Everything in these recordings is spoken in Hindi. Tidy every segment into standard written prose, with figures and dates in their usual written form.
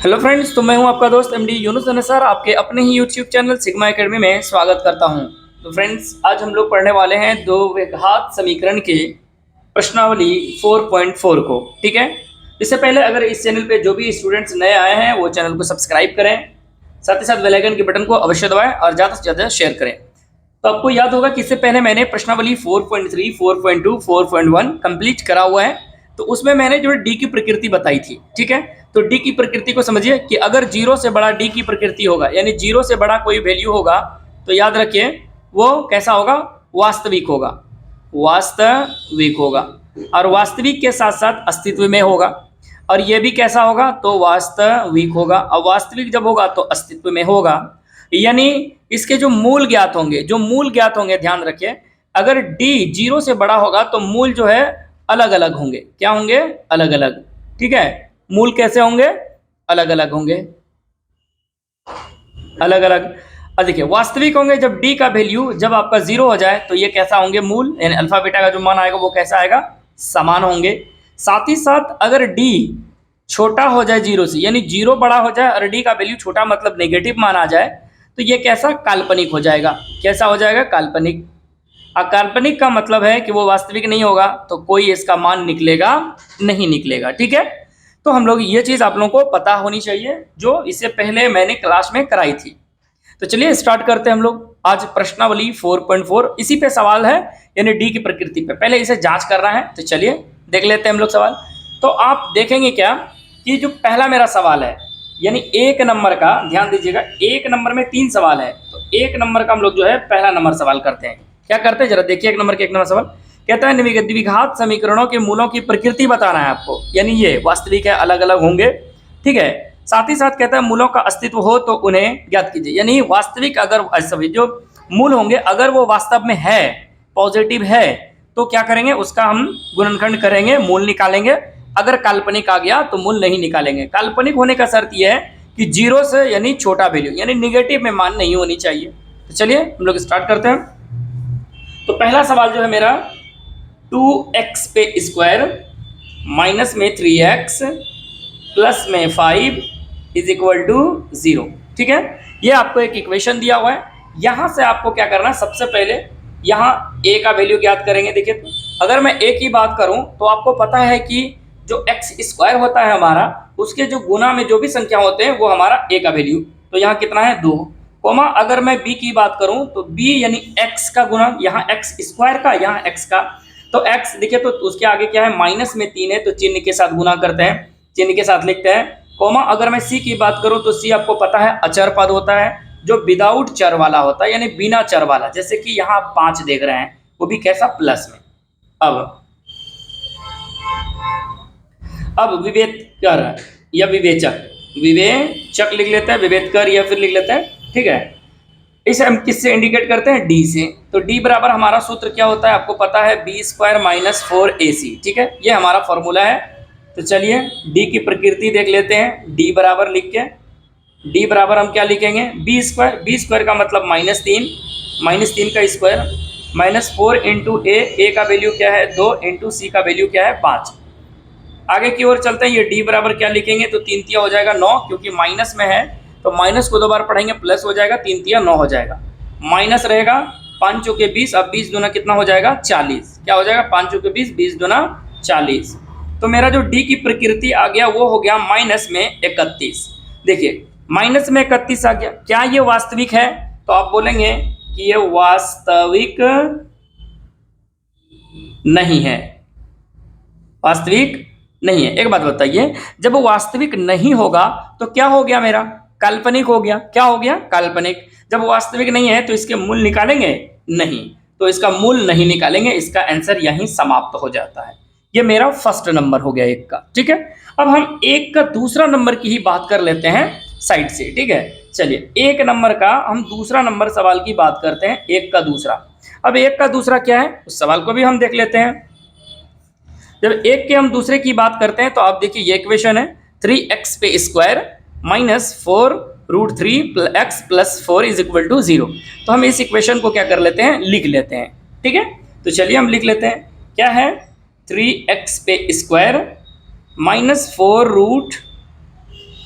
हेलो फ्रेंड्स, तो मैं हूं आपका दोस्त एमडी यूनुस सर, आपके अपने ही यूट्यूब चैनल सिग्मा एकेडमी में स्वागत करता हूं। तो फ्रेंड्स, आज हम लोग पढ़ने वाले हैं दो घात समीकरण के प्रश्नावली 4.4 को। ठीक है, इससे पहले अगर इस चैनल पे जो भी स्टूडेंट्स नए आए हैं वो चैनल को सब्सक्राइब करें, साथ ही साथ बेल आइकन के बटन को अवश्य दबाएं और ज़्यादा से ज़्यादा शेयर करें। तो आपको याद होगा कि इससे पहले मैंने प्रश्नावली 4.3, 4.2, 4.1 कंप्लीट करा हुआ है। तो उसमें मैंने जो डी की प्रकृति बताई थी। ठीक है, तो डी की प्रकृति को समझिए कि अगर जीरो से बड़ा डी की प्रकृति होगा, यानी जीरो से बड़ा कोई वैल्यू होगा, तो याद रखिए वो कैसा होगा, वास्तविक होगा। वास्तविक होगा, और वास्तविक के साथ साथ अस्तित्व में होगा। और ये भी कैसा होगा, तो वास्तविक होगा। और वास्तविक जब होगा तो अस्तित्व में होगा। यानी इसके जो मूल ज्ञात होंगे, ध्यान रखिए, अगर डी जीरो से बड़ा होगा तो मूल जो है अलग अलग होंगे। क्या होंगे? अलग अलग। ठीक है, मूल कैसे होंगे? अलग अलग होंगे, अलग अलग। अब देखिए, वास्तविक होंगे जब डी का वैल्यू जब आपका जीरो हो जाए, तो ये कैसा होंगे? मूल, यानी अल्फा बीटा का जो मान आएगा वो कैसा आएगा? समान होंगे। साथ ही साथ अगर डी छोटा हो जाए जीरो से, यानी जीरो बड़ा हो जाए और डी का वैल्यू छोटा मतलब नेगेटिव मान आ जाए, तो ये कैसा? काल्पनिक हो जाएगा। कैसा हो जाएगा? काल्पनिक। अकाल्पनिक का मतलब है कि वो वास्तविक नहीं होगा, तो कोई इसका मान निकलेगा नहीं निकलेगा। ठीक है, तो हम लोग ये चीज़ आप लोगों को पता होनी चाहिए, जो इससे पहले मैंने क्लास में कराई थी। तो चलिए स्टार्ट करते हैं हम लोग आज प्रश्नावली 4.4। इसी पे सवाल है, यानी डी की प्रकृति पे। पहले इसे जांच करना है, तो चलिए देख लेते हैं हम लोग सवाल। तो आप देखेंगे क्या कि जो पहला मेरा सवाल है, यानी एक नंबर का, ध्यान दीजिएगा, एक नंबर में 3 सवाल है। तो एक नंबर का हम लोग जो है पहला नंबर सवाल करते हैं। क्या करते हैं जरा देखिए, एक नंबर सवाल कहता है द्विघात समीकरणों के मूलों की प्रकृति बताना है आपको, यानी ये वास्तविक है, अलग अलग होंगे। ठीक है, साथ ही साथ कहता है मूलों का अस्तित्व हो तो उन्हें ज्ञात कीजिए। यानी वास्तविक अगर सभी जो मूल होंगे अगर वो वास्तव में है, पॉजिटिव है, तो क्या करेंगे? उसका हम गुणनखंड करेंगे, मूल निकालेंगे। अगर काल्पनिक आ गया तो मूल नहीं निकालेंगे। काल्पनिक होने का शर्त यह है कि जीरो से यानी छोटा वैल्यू, यानी निगेटिव में मान नहीं होनी चाहिए। तो चलिए हम लोग स्टार्ट करते हैं। तो पहला सवाल जो है मेरा, 2x पे स्क्वायर माइनस में 3x प्लस में 5 इज इक्वल टू 0। ठीक है, ये आपको एक इक्वेशन दिया हुआ है। यहाँ से आपको क्या करना है? सबसे पहले यहाँ a का वैल्यू ज्ञात करेंगे। देखिए, अगर मैं a की बात करूँ तो आपको पता है कि जो x स्क्वायर होता है हमारा, उसके जो गुना में जो भी संख्या होते हैं वो हमारा a का वैल्यू। तो यहाँ कितना है? 2 कोमा। अगर मैं b की बात करूँ तो b यानी x का गुना, यहाँ x स्क्वायर का, यहाँ x का। तो x देखिए, तो उसके आगे क्या है? माइनस में 3 है, तो चिन्ह के साथ गुना करते हैं, चिन्ह के साथ लिखते हैं, कोमा। अगर मैं c की बात करूं तो c आपको पता है अचर पद होता है, जो विदाउट चर वाला होता है, यानी बिना चर वाला। जैसे कि यहाँ 5 देख रहे हैं, वो भी कैसा? प्लस में। अब विवेचक या विवेचक लिख लेते हैं, विवेचकर या फिर लिख लेते हैं। ठीक है, इसे हम किससे इंडिकेट करते हैं? डी से। तो डी बराबर हमारा सूत्र क्या होता है? आपको पता है, बी स्क्वायर माइनस 4ac। ठीक है, ये हमारा फॉर्मूला है। तो चलिए डी की प्रकृति देख लेते हैं। डी बराबर लिख के, डी बराबर हम क्या लिखेंगे? बी स्क्वायर का मतलब -3 का स्क्वायर माइनस 4 इंटू ए का वैल्यू क्या है? 2 इंटू सी का वैल्यू क्या है? 5। आगे की ओर चलते हैं। ये डी बराबर क्या लिखेंगे? तो 3 तिया हो जाएगा 9, क्योंकि माइनस में है तो माइनस को 2 बार पढ़ेंगे, प्लस हो जाएगा, 3 तिया 9 हो जाएगा। माइनस रहेगा, 5 चौके 20, अब 20 दूना कितना हो जाएगा? 40। क्या हो जाएगा? 5 चौके 20, 20 दूना 40। तो मेरा जो डी की प्रकृति आ गया वो हो गया माइनस में 31। देखिए, माइनस में 31 आ गया। क्या ये वास्तविक है? तो आप बोलेंगे कि ये वास्तविक नहीं है, वास्तविक नहीं है। एक बात बताइए, जब वो वास्तविक नहीं होगा तो क्या हो गया? मेरा काल्पनिक हो गया। क्या हो गया? काल्पनिक। जब वास्तविक नहीं है तो इसके मूल निकालेंगे? नहीं, तो इसका मूल नहीं निकालेंगे। इसका आंसर यहीं समाप्त हो जाता है। ये मेरा फर्स्ट नंबर हो गया एक का। ठीक है, अब हम एक का दूसरा नंबर की ही बात कर लेते हैं साइड से। ठीक है, चलिए एक नंबर का हम दूसरा नंबर सवाल की बात करते हैं, एक का दूसरा। अब एक का दूसरा क्या है, उस सवाल को भी हम देख लेते हैं। जब एक के हम दूसरे की बात करते हैं तो आप देखिए ये इक्वेशन है, 3x पे square minus 4√3x plus 4 is equal to 0। तो हम इस इक्वेशन को क्या कर लेते हैं? लिख लेते हैं। ठीक है, तो चलिए हम लिख लेते हैं। क्या है? 3x पे स्क्वायर माइनस 4 रूट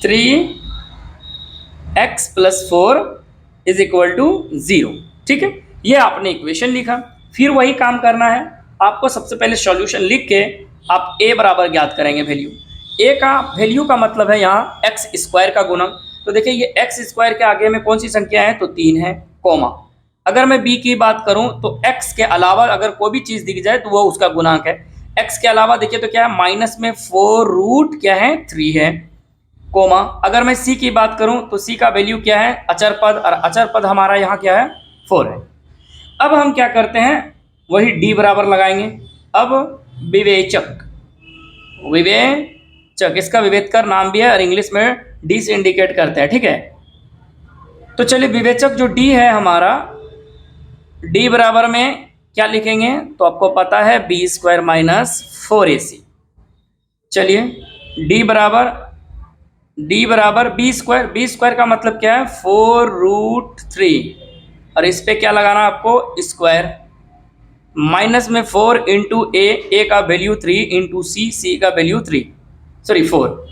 3x + 4 = 0। ठीक है, ये आपने इक्वेशन लिखा। फिर वही काम करना है आपको। सबसे पहले सॉल्यूशन लिख के आप a बराबर ज्ञात करेंगे। वैल्यू a का वैल्यू का मतलब है यहाँ x² का गुणक। तो देखिए ये x² के आगे में कौन सी संख्या है, तो 3 है, कोमा। अगर मैं b की बात करूं तो x के अलावा अगर कोई भी चीज दिख जाए तो वो उसका गुणांक है। x के अलावा देखिए तो क्या है, माइनस में 4 क्या है, 3 है, कोमा। अगर मैं c की बात करूं तो c का वैल्यू क्या है, अचर पद, और अचर पद हमारा यहाँ क्या है, 4 है। अब हम क्या करते हैं, वही d बराबर लगाएंगे। अब विवेचक, इसका विवेचक नाम भी है और इंग्लिश में d से इंडिकेट करते हैं। ठीक है, तो चलिए विवेचक जो d है हमारा, d बराबर में क्या लिखेंगे, तो आपको पता है b² - 4ac। चलिए d बराबर b² का मतलब क्या है, 4√3, और इस पे क्या लगाना आपको, स्क्वायर, माइनस में 4 इंटू a का वैल्यू 3 इंटू c का वैल्यू 4।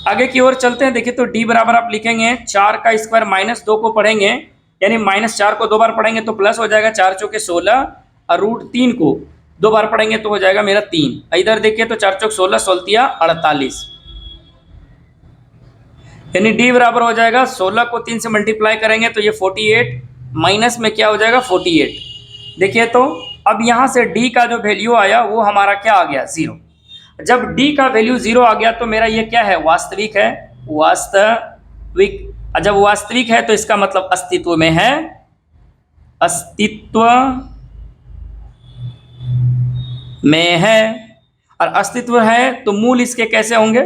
आगे की ओर चलते हैं। देखिए तो d बराबर आप लिखेंगे 4 का स्क्वायर -2 को पढ़ेंगे, यानी -4 को 2 बार पढ़ेंगे तो प्लस हो जाएगा, 4 चौके 16, और √3 को 2 बार पढ़ेंगे तो हो जाएगा मेरा 3। इधर देखिए तो 4 चौक 16, 16 48, यानी d बराबर हो जाएगा 16 को 3 से मल्टीप्लाई करेंगे तो ये 48, माइनस में क्या हो जाएगा, 48। देखिए तो अब यहाँ से d का जो वैल्यू आया वो हमारा क्या आ गया, 0। जब d का वैल्यू 0 आ गया तो मेरा ये क्या है, वास्तविक है, वास्तविक। जब वास्तविक है तो इसका मतलब अस्तित्व में है, अस्तित्व में है, और अस्तित्व है तो मूल इसके कैसे होंगे,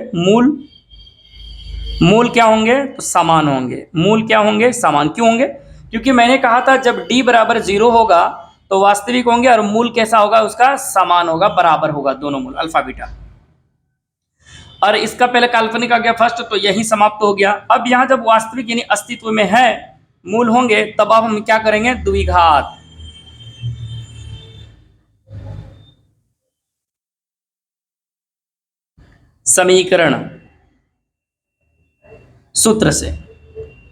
मूल क्या होंगे, तो समान होंगे। मूल क्या होंगे, समान। क्यों होंगे, क्योंकि मैंने कहा था जब d बराबर 0 होगा तो वास्तविक होंगे, और मूल कैसा होगा, उसका समान होगा, बराबर होगा दोनों मूल, अल्फा बीटा। और इसका पहले काल्पनिक आ गया फर्स्ट, तो यही समाप्त हो गया। अब यहाँ जब वास्तविक यानी अस्तित्व में है, मूल होंगे, तब अब हम क्या करेंगे, द्विघात समीकरण सूत्र से।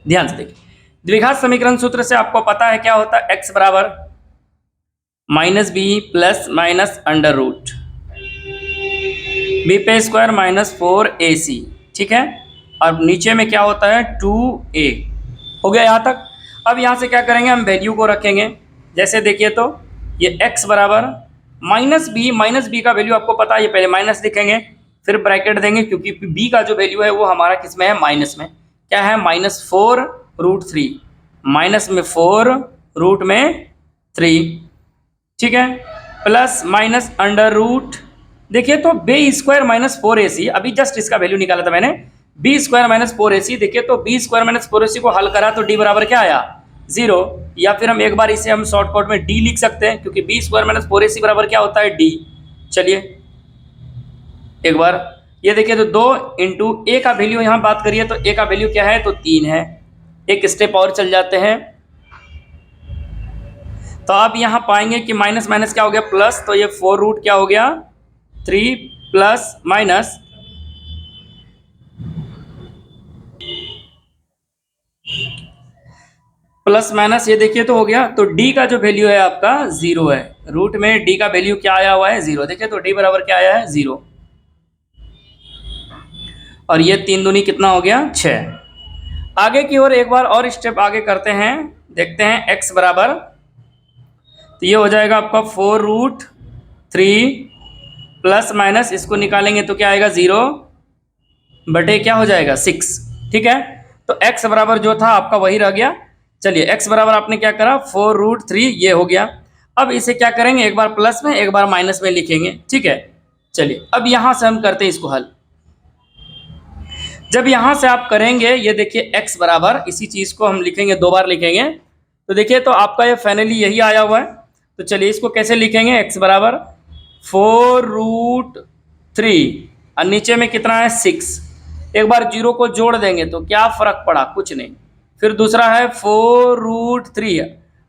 ध्यान से देखिए, द्विघात समीकरण सूत्र से आपको पता है क्या होता है, x बराबर -b + अंडर रूट b पे स्क्वायर -4ac। ठीक है, और नीचे में क्या होता है, 2a। हो गया यहाँ तक। अब यहाँ से क्या करेंगे, हम वैल्यू को रखेंगे। जैसे देखिए तो ये x बराबर -b का वैल्यू आपको पता है, ये पहले माइनस लिखेंगे, फिर ब्रैकेट देंगे, क्योंकि b का जो वैल्यू है वो हमारा किस में है, माइनस में। क्या है, -4√3, माइनस में 4√3। ठीक है, प्लस माइनस अंडर रूट, देखिए तो b² - 4ac, अभी जस्ट इसका वैल्यू निकाला था मैंने, b² - 4ac। देखिए तो b² - 4ac को हल करा तो d बराबर क्या आया, 0। या फिर हम एक बार इसे हम शॉर्टकट में d लिख सकते हैं, क्योंकि b² - 4ac बराबर क्या होता है, d। चलिए एक बार ये देखिए तो 2 इंटू a का वैल्यू यहाँ बात करिए तो a का वैल्यू क्या है, तो 3 है। एक स्टेप और चल जाते हैं, तो आप यहाँ पाएंगे कि माइनस माइनस क्या हो गया, प्लस, तो ये 4 क्या हो गया, 3 प्लस माइनस प्लस माइनस, ये देखिए तो हो गया। तो d का जो वैल्यू है आपका 0 है। रूट में d का वैल्यू क्या आया हुआ है, 0। देखिए तो d बराबर क्या आया है, 0। और ये 3 दूनी कितना हो गया, 6। आगे की ओर एक बार और स्टेप आगे करते हैं, देखते हैं x बराबर, तो ये हो जाएगा आपका 4√3 प्लस माइनस, इसको निकालेंगे तो क्या आएगा, 0 बटे क्या हो जाएगा, 6। ठीक है, तो x बराबर जो था आपका वही रह गया। चलिए x बराबर आपने क्या करा, 4√3, ये हो गया। अब इसे क्या करेंगे, एक बार प्लस में एक बार माइनस में लिखेंगे। ठीक है, चलिए अब यहां से हम करते हैं इसको हल। जब यहां से आप करेंगे, ये देखिए x बराबर, इसी चीज को हम लिखेंगे, 2 बार लिखेंगे, तो देखिए तो आपका ये फाइनली यही आया हुआ है। तो चलिए इसको कैसे लिखेंगे, x बराबर 4√3 और नीचे में कितना है, 6। एक बार 0 को जोड़ देंगे तो क्या फर्क पड़ा, कुछ नहीं। फिर दूसरा है 4√3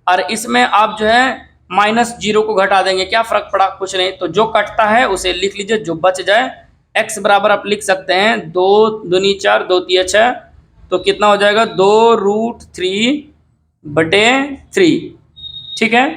और इसमें आप जो है -0 को घटा देंगे, क्या फर्क पड़ा, कुछ नहीं। तो जो कटता है उसे लिख लीजिए, जो बच जाए x बराबर आप लिख सकते हैं 2 दूनी 4 2 तिया 6, तो कितना हो जाएगा 2√3/3, ठीक है,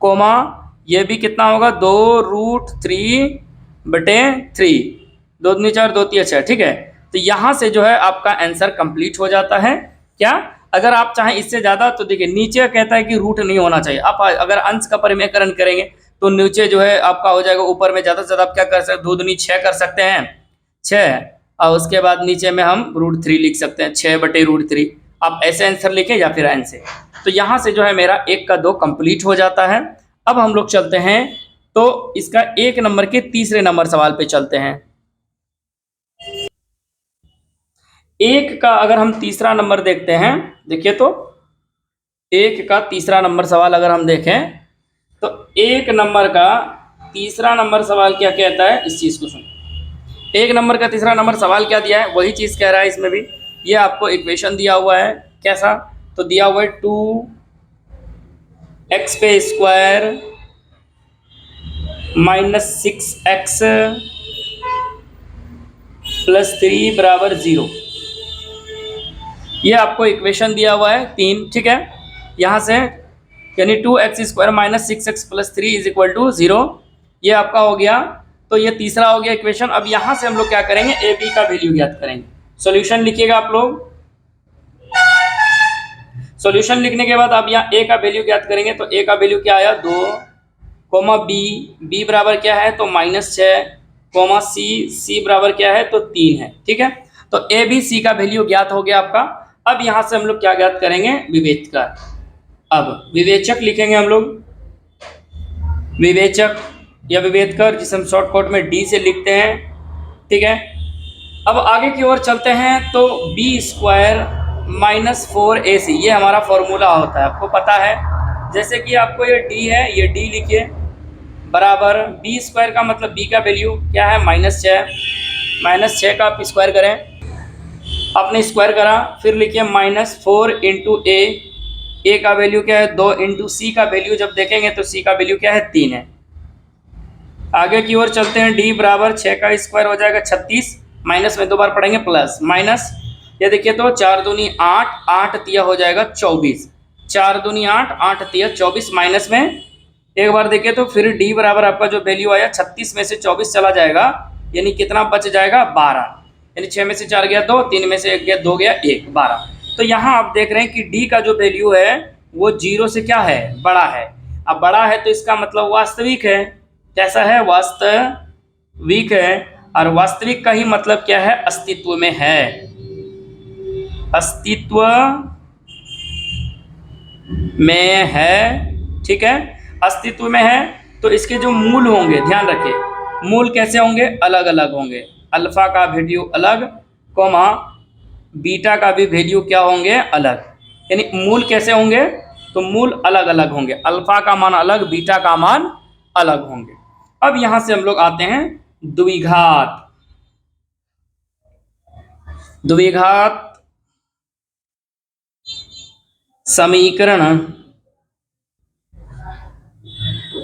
कोमा ये भी कितना होगा 2√3/3, 2 दूनी 4 2 तिया 6, ठीक है। तो यहाँ से जो है आपका आंसर कंप्लीट हो जाता है। क्या अगर आप चाहें इससे ज़्यादा तो देखिए नीचे कहता है कि रूट नहीं होना चाहिए। आप अगर अंश का परिमेयकरण करेंगे तो नीचे जो है आपका हो जाएगा, ऊपर में ज़्यादा से ज़्यादा आप क्या कर सकते हैं 2 दूनी 6 कर सकते हैं 6, और उसके बाद नीचे में हम √3 लिख सकते हैं 6/√3। आप ऐसे आंसर लिखें या फिर ऐसे। तो यहाँ से जो है मेरा 1 का 2 कंप्लीट हो जाता है। अब हम लोग चलते हैं तो इसका 1 नंबर के तीसरे नंबर सवाल पे चलते हैं। 1 का अगर हम तीसरा नंबर देखते हैं, देखिए तो 1 का तीसरा नंबर सवाल अगर हम देखें तो 1 नंबर का तीसरा नंबर सवाल क्या कहता है, इस चीज़ को सुनो। 1 नंबर का तीसरा नंबर सवाल क्या दिया है, वही चीज़ कह रहा है इसमें भी। ये आपको इक्वेशन दिया हुआ है, कैसा तो दिया हुआ है 2x² - 6x + 3 = 0। ये आपको इक्वेशन दिया हुआ है 3, ठीक है। यहाँ से यानी 2x² - 6x + 3 = 0, ये आपका हो गया। तो ये तीसरा हो गया इक्वेशन। अब यहाँ से हम लोग क्या करेंगे, ए बी का वैल्यू ज्ञात करेंगे। सॉल्यूशन लिखिएगा आप लोग। सॉल्यूशन लिखने के बाद आप यहाँ ए का वैल्यू ज्ञात करेंगे। तो ए का वैल्यू क्या आया 2, कोमा बी बराबर क्या है तो -6, कोमा सी बराबर क्या है तो 3 है, ठीक है। तो ए बी सी का वैल्यू ज्ञात हो गया आपका। अब यहाँ से हम लोग क्या ज्ञात करेंगे, विवेचक। अब विवेचक लिखेंगे हम लोग, विवेचक या विवेचकर, जिसे हम शॉर्टकट में डी से लिखते हैं, ठीक है। अब आगे की ओर चलते हैं तो b² - 4ac, ये हमारा फॉर्मूला होता है, आपको पता है। जैसे कि आपको ये d है, ये d लिखिए, बराबर b² का मतलब b का वैल्यू क्या है -6 का आप स्क्वायर करें, आपने स्क्वायर करा, फिर लिखिए -4 × a का वैल्यू क्या है 2, × c का वैल्यू जब देखेंगे तो c का वैल्यू क्या है 3 है। आगे की ओर चलते हैं, d बराबर 6 का स्क्वायर हो जाएगा 36, माइनस में 2 बार पढ़ेंगे प्लस माइनस, ये देखिए तो 4 दूनी 8, 8 तिया हो जाएगा 24, 4 दूनी 8, 8 तिया 24, माइनस में एक बार देखिए तो फिर d बराबर आपका जो वैल्यू आया 36 में से 24 चला जाएगा, यानी कितना बच जाएगा 12, यानी 6 में से 4 गया 2, 3 में से 1 गया 2 गया 1, 12। तो यहाँ आप देख रहे हैं कि d का जो वैल्यू है वो 0 से क्या है, बड़ा है। अब बड़ा है तो इसका मतलब वास्तविक है। कैसा है, वास्तविक है। और वास्तविक का ही मतलब क्या है, अस्तित्व में है, अस्तित्व में है, ठीक है, अस्तित्व में है। तो इसके जो मूल होंगे, ध्यान रखिए, मूल कैसे होंगे, अलग अलग होंगे। अल्फा का वैल्यू अलग, कोमा बीटा का भी वैल्यू क्या होंगे, अलग। यानी मूल कैसे होंगे, तो मूल अलग अलग होंगे, अल्फा का मान अलग, बीटा का मान अलग होंगे। अब यहां से हम लोग आते हैं द्विघात। द्विघात समीकरण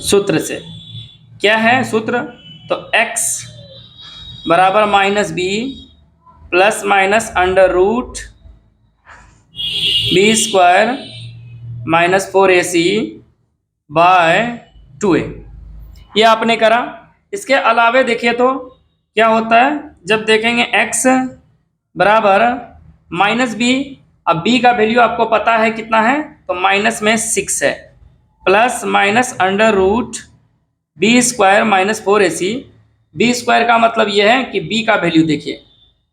सूत्र से क्या है सूत्र, तो x बराबर -b plus minus √b² - 4ac / 2a, ये आपने करा। इसके अलावे देखिए तो क्या होता है, जब देखेंगे x बराबर -b, अब b का वैल्यू आपको पता है कितना है, तो माइनस में 6 है, plus minus √b² - 4ac, b² का मतलब यह है कि b का वैल्यू देखिए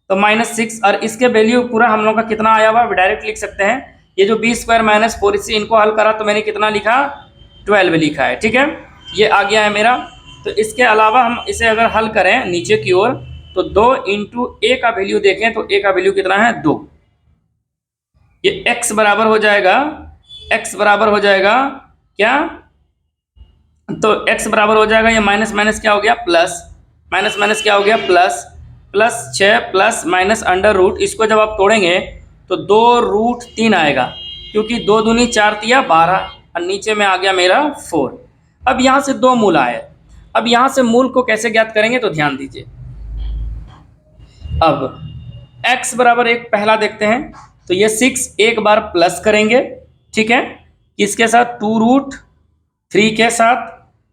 तो -6, और इसके वैल्यू पूरा हम लोग का कितना आया हुआ, डायरेक्ट लिख सकते हैं। ये जो b² - 4ac इनको हल करा तो मैंने कितना लिखा, 12 लिखा है, ठीक है, ये आ गया है मेरा। तो इसके अलावा हम इसे अगर हल करें नीचे की ओर तो 2 × a का वैल्यू देखें तो a का वैल्यू कितना है 2, ये x बराबर हो जाएगा, x बराबर हो जाएगा क्या, तो x बराबर हो जाएगा, ये माइनस माइनस क्या हो गया प्लस, माइनस माइनस क्या हो गया प्लस, प्लस 6 प्लस माइनस √, इसको जब आप तोड़ेंगे तो 2√3 आएगा, क्योंकि 2 दूनी 4 तिया 12, और नीचे में आ गया मेरा 4। अब यहाँ से 2 मूल आए। अब यहाँ से मूल को कैसे ज्ञात करेंगे, तो ध्यान दीजिए, अब x बराबर 1 पहला देखते हैं, तो ये 6 एक बार प्लस करेंगे, ठीक है, किसके साथ, 2√3 के साथ,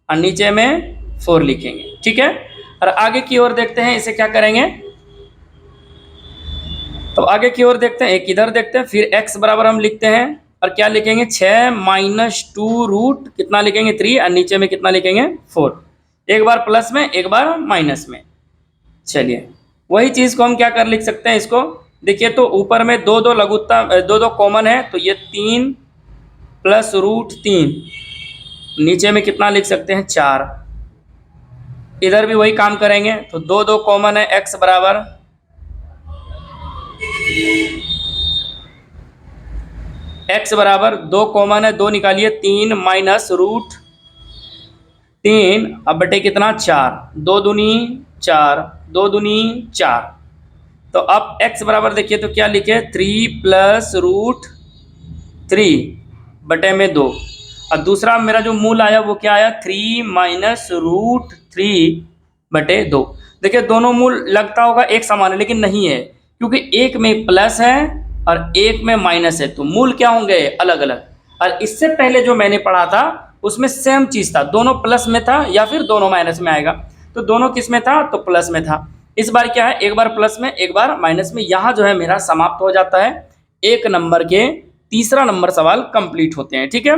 और नीचे में 4 लिखेंगे, ठीक है। और आगे की ओर देखते हैं, इसे क्या करेंगे, तो आगे की ओर देखते हैं, एक इधर देखते हैं, फिर x बराबर हम लिखते हैं और क्या लिखेंगे, 6 माइनस 2 रूट कितना लिखेंगे, 3, और नीचे में कितना लिखेंगे, 4। एक बार प्लस में, एक बार माइनस में। चलिए वही चीज़ को हम क्या कर लिख सकते हैं, इसको देखिए, तो ऊपर में दो दो लघुत्तम, दो दो कॉमन है, तो ये 3 प्लस √3, नीचे में कितना लिख सकते हैं, 4। इधर भी वही काम करेंगे, तो दो दो कॉमन है, x बराबर x बराबर 2 कॉमन है, 2 निकालिए, 3 माइनस √3, अब बटे कितना, 4, 2 दूनी 4, 2 दूनी 4। तो अब x बराबर देखिए, तो क्या लिखे, 3 प्लस √3 बटे में 2, और दूसरा मेरा जो मूल आया वो क्या आया, 3 माइनस √3 बटे 2। देखिए दोनों मूल लगता होगा एक समान है, लेकिन नहीं है, क्योंकि एक में प्लस है और एक में माइनस है, तो मूल क्या होंगे, अलग अलग। और इससे पहले जो मैंने पढ़ा था उसमें सेम चीज़ था, दोनों प्लस में था या फिर दोनों माइनस में आएगा, तो दोनों किस में था, तो प्लस में था। इस बार क्या है, एक बार प्लस में, एक बार माइनस में। यहाँ जो है मेरा समाप्त हो जाता है, 1 नंबर के तीसरा नंबर सवाल कंप्लीट होते हैं, ठीक है।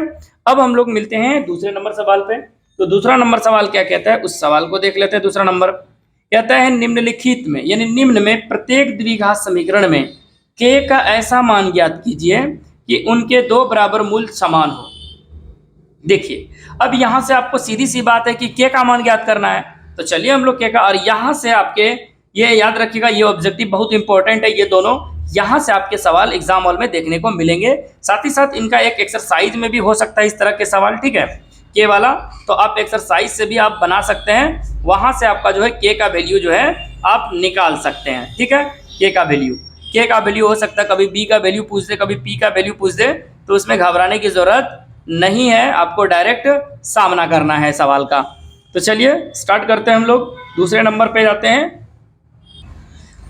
अब हम लोग मिलते हैं दूसरे नंबर सवाल पे। तो दूसरा नंबर सवाल क्या कहता है, उस सवाल को देख लेते हैं। दूसरा नंबर कहता है, निम्नलिखित में, यानी निम्न में प्रत्येक द्विघात समीकरण में k का ऐसा मान ज्ञात कीजिए कि उनके दो बराबर मूल समान हो। देखिए अब यहां से आपको सीधी सी बात है कि k का मान ज्ञात करना है, तो चलिए हम लोग k का, और यहां से आपके ये याद रखिएगा, ये ऑब्जेक्टिव बहुत इंपॉर्टेंट है, ये दोनों यहां से आपके सवाल एग्जाम हॉल में देखने को मिलेंगे। साथ ही साथ इनका एक एक्सरसाइज में भी हो सकता है इस तरह के सवाल, ठीक है, के वाला, तो आप एक्सरसाइज से भी आप बना सकते हैं, वहां से आपका जो है के का वैल्यू जो है आप निकाल सकते हैं, ठीक है। के का वैल्यू हो सकता है, कभी बी का वैल्यू पूछ दे, कभी पी का वैल्यू पूछ दे, तो उसमें घबराने की जरूरत नहीं है, आपको डायरेक्ट सामना करना है सवाल का। तो चलिए स्टार्ट करते हैं, हम लोग दूसरे नंबर पे जाते हैं।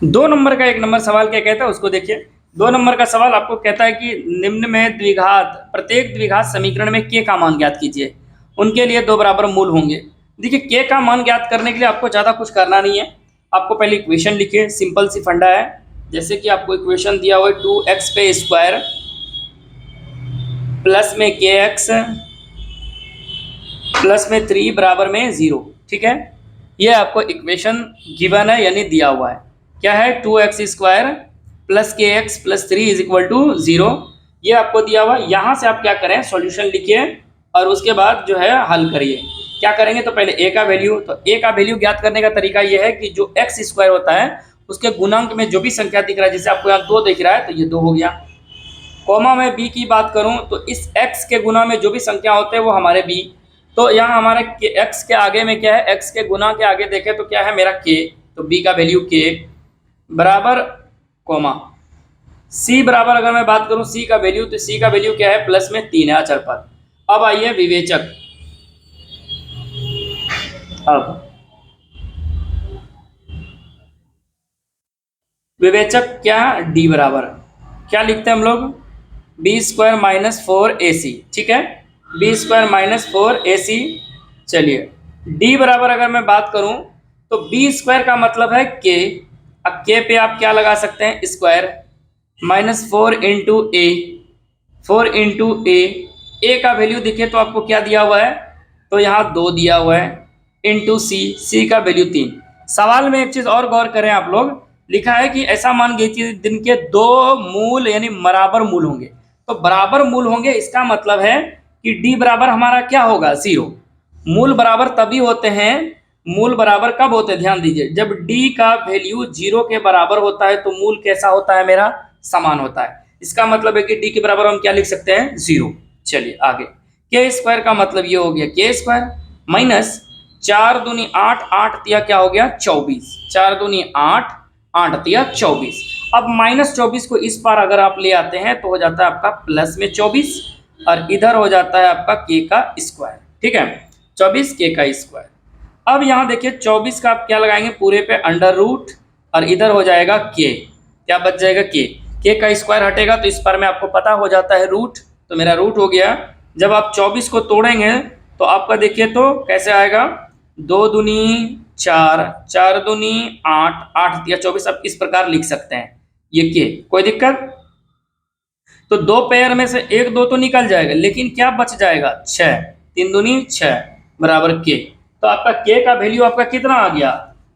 2 नंबर का 1 नंबर सवाल क्या कहता है उसको देखिए। 2 नंबर का सवाल आपको कहता है कि निम्न में प्रत्येक द्विघात समीकरण में k का मान ज्ञात कीजिए, उनके लिए 2 बराबर मूल होंगे। देखिए k का मान ज्ञात करने के लिए आपको ज़्यादा कुछ करना नहीं है, आपको पहले इक्वेशन लिखिए, सिंपल सी फंडा है। जैसे कि आपको इक्वेशन दिया हुआ है 2x पे स्क्वायर प्लस में kx प्लस में 3 बराबर में 0, ठीक है। ये आपको इक्वेशन गिवन है, यानी दिया हुआ है, क्या है, 2x square plus kx plus 3 is equal to 0, ये आपको दिया हुआ। यहाँ से आप क्या करें, सॉल्यूशन लिखिए और उसके बाद जो है हल करिए। क्या करेंगे, तो पहले a का वैल्यू, तो a का वैल्यू ज्ञात करने का तरीका ये है कि जो x स्क्वायर होता है उसके गुणांक में जो भी संख्या दिख रहा है, जैसे आपको यहाँ 2 दिख रहा है तो ये 2 हो गया। कॉमा में b की बात करूँ तो इस x के गुना में जो भी संख्या होते हैं वो हमारे b, तो यहाँ हमारे x के आगे में क्या है, x के गुना के आगे देखें तो क्या है मेरा k, तो b का वैल्यू k बराबर कॉमा c बराबर, अगर मैं बात करूं c का वैल्यू, तो c का वैल्यू क्या है, प्लस में 3 है अचर पर। अब आइए विवेचक, अब विवेचक क्या, d बराबर क्या लिखते हैं हम लोग, बी स्क्वायर माइनस 4ac, ठीक है, बी स्क्वायर माइनस 4ac। चलिए d बराबर अगर मैं बात करूं तो बी स्क्वायर का मतलब है k, अब k पे आप क्या लगा सकते हैं, स्क्वायर माइनस 4 इंटू ए, 4 इंटू ए का वैल्यू दिखे तो आपको क्या दिया हुआ है, तो यहाँ 2 दिया हुआ है, इंटू सी का वैल्यू 3। सवाल में एक चीज़ और गौर करें आप लोग, लिखा है कि ऐसा मान लीजिए जिनके 2 मूल यानी बराबर मूल होंगे, तो बराबर मूल होंगे इसका मतलब है कि डी बराबर हमारा क्या होगा, 0। मूल बराबर तभी होते हैं, मूल बराबर कब होते हैं, ध्यान दीजिए, जब डी का वैल्यू 0 के बराबर होता है तो मूल कैसा होता है, मेरा समान होता है। इसका मतलब है कि डी के बराबर हम क्या लिख सकते हैं, 0। चलिए आगे, के स्क्वायर का मतलब ये हो गया के स्क्वायर माइनस 4 दूनी 8, 8 तिया क्या हो गया 24, 4 दूनी 8, 8 तिया 24। अब माइनस 24 को इस पार अगर आप ले आते हैं तो हो जाता है आपका प्लस में 24, और इधर हो जाता है आपका के का स्क्वायर, ठीक है, 24 के का स्क्वायर। अब यहाँ देखिए 24 का आप क्या लगाएंगे, पूरे पे अंडर रूट और इधर हो जाएगा के, क्या बच जाएगा के का स्क्वायर हटेगा तो इस पर में आपको पता हो जाता है रूट, तो मेरा रूट हो गया। जब आप 24 को तोड़ेंगे तो आपका देखिए तो कैसे आएगा, 2 दूनी 4, 4 दूनी 8, 8 या 24, आप इस प्रकार लिख सकते हैं ये के, कोई दिक्कत। तो दो पेयर में से एक दो तो निकल जाएगा, लेकिन क्या बच जाएगा 6, 3 दूनी 6 बराबर के। तो आपका के का वैल्यू आपका कितना आ गया,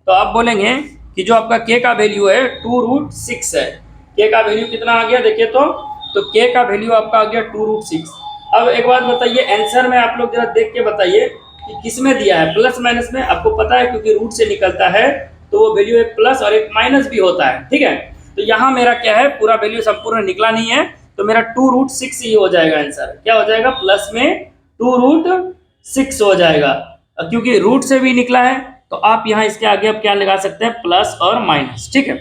तो आप बोलेंगे कि जो आपका के का वैल्यू है 2√6 है। के का वैल्यू कितना आ गया देखिए तो के का वैल्यू आपका आ गया 2√6। अब एक बात बताइए, आंसर में आप लोग जरा देख के बताइए कि किस में दिया है, प्लस माइनस में। आपको पता है क्योंकि रूट से निकलता है तो वो वैल्यू एक प्लस और एक माइनस भी होता है, ठीक है। तो यहाँ मेरा क्या है, पूरा वैल्यू संपूर्ण निकला नहीं है, तो मेरा 2√6 ही हो जाएगा आंसर। क्या हो जाएगा, प्लस में 2√6 हो जाएगा। क्योंकि रूट से भी निकला है तो आप यहाँ इसके आगे अब क्या लगा सकते हैं, प्लस और माइनस, ठीक है।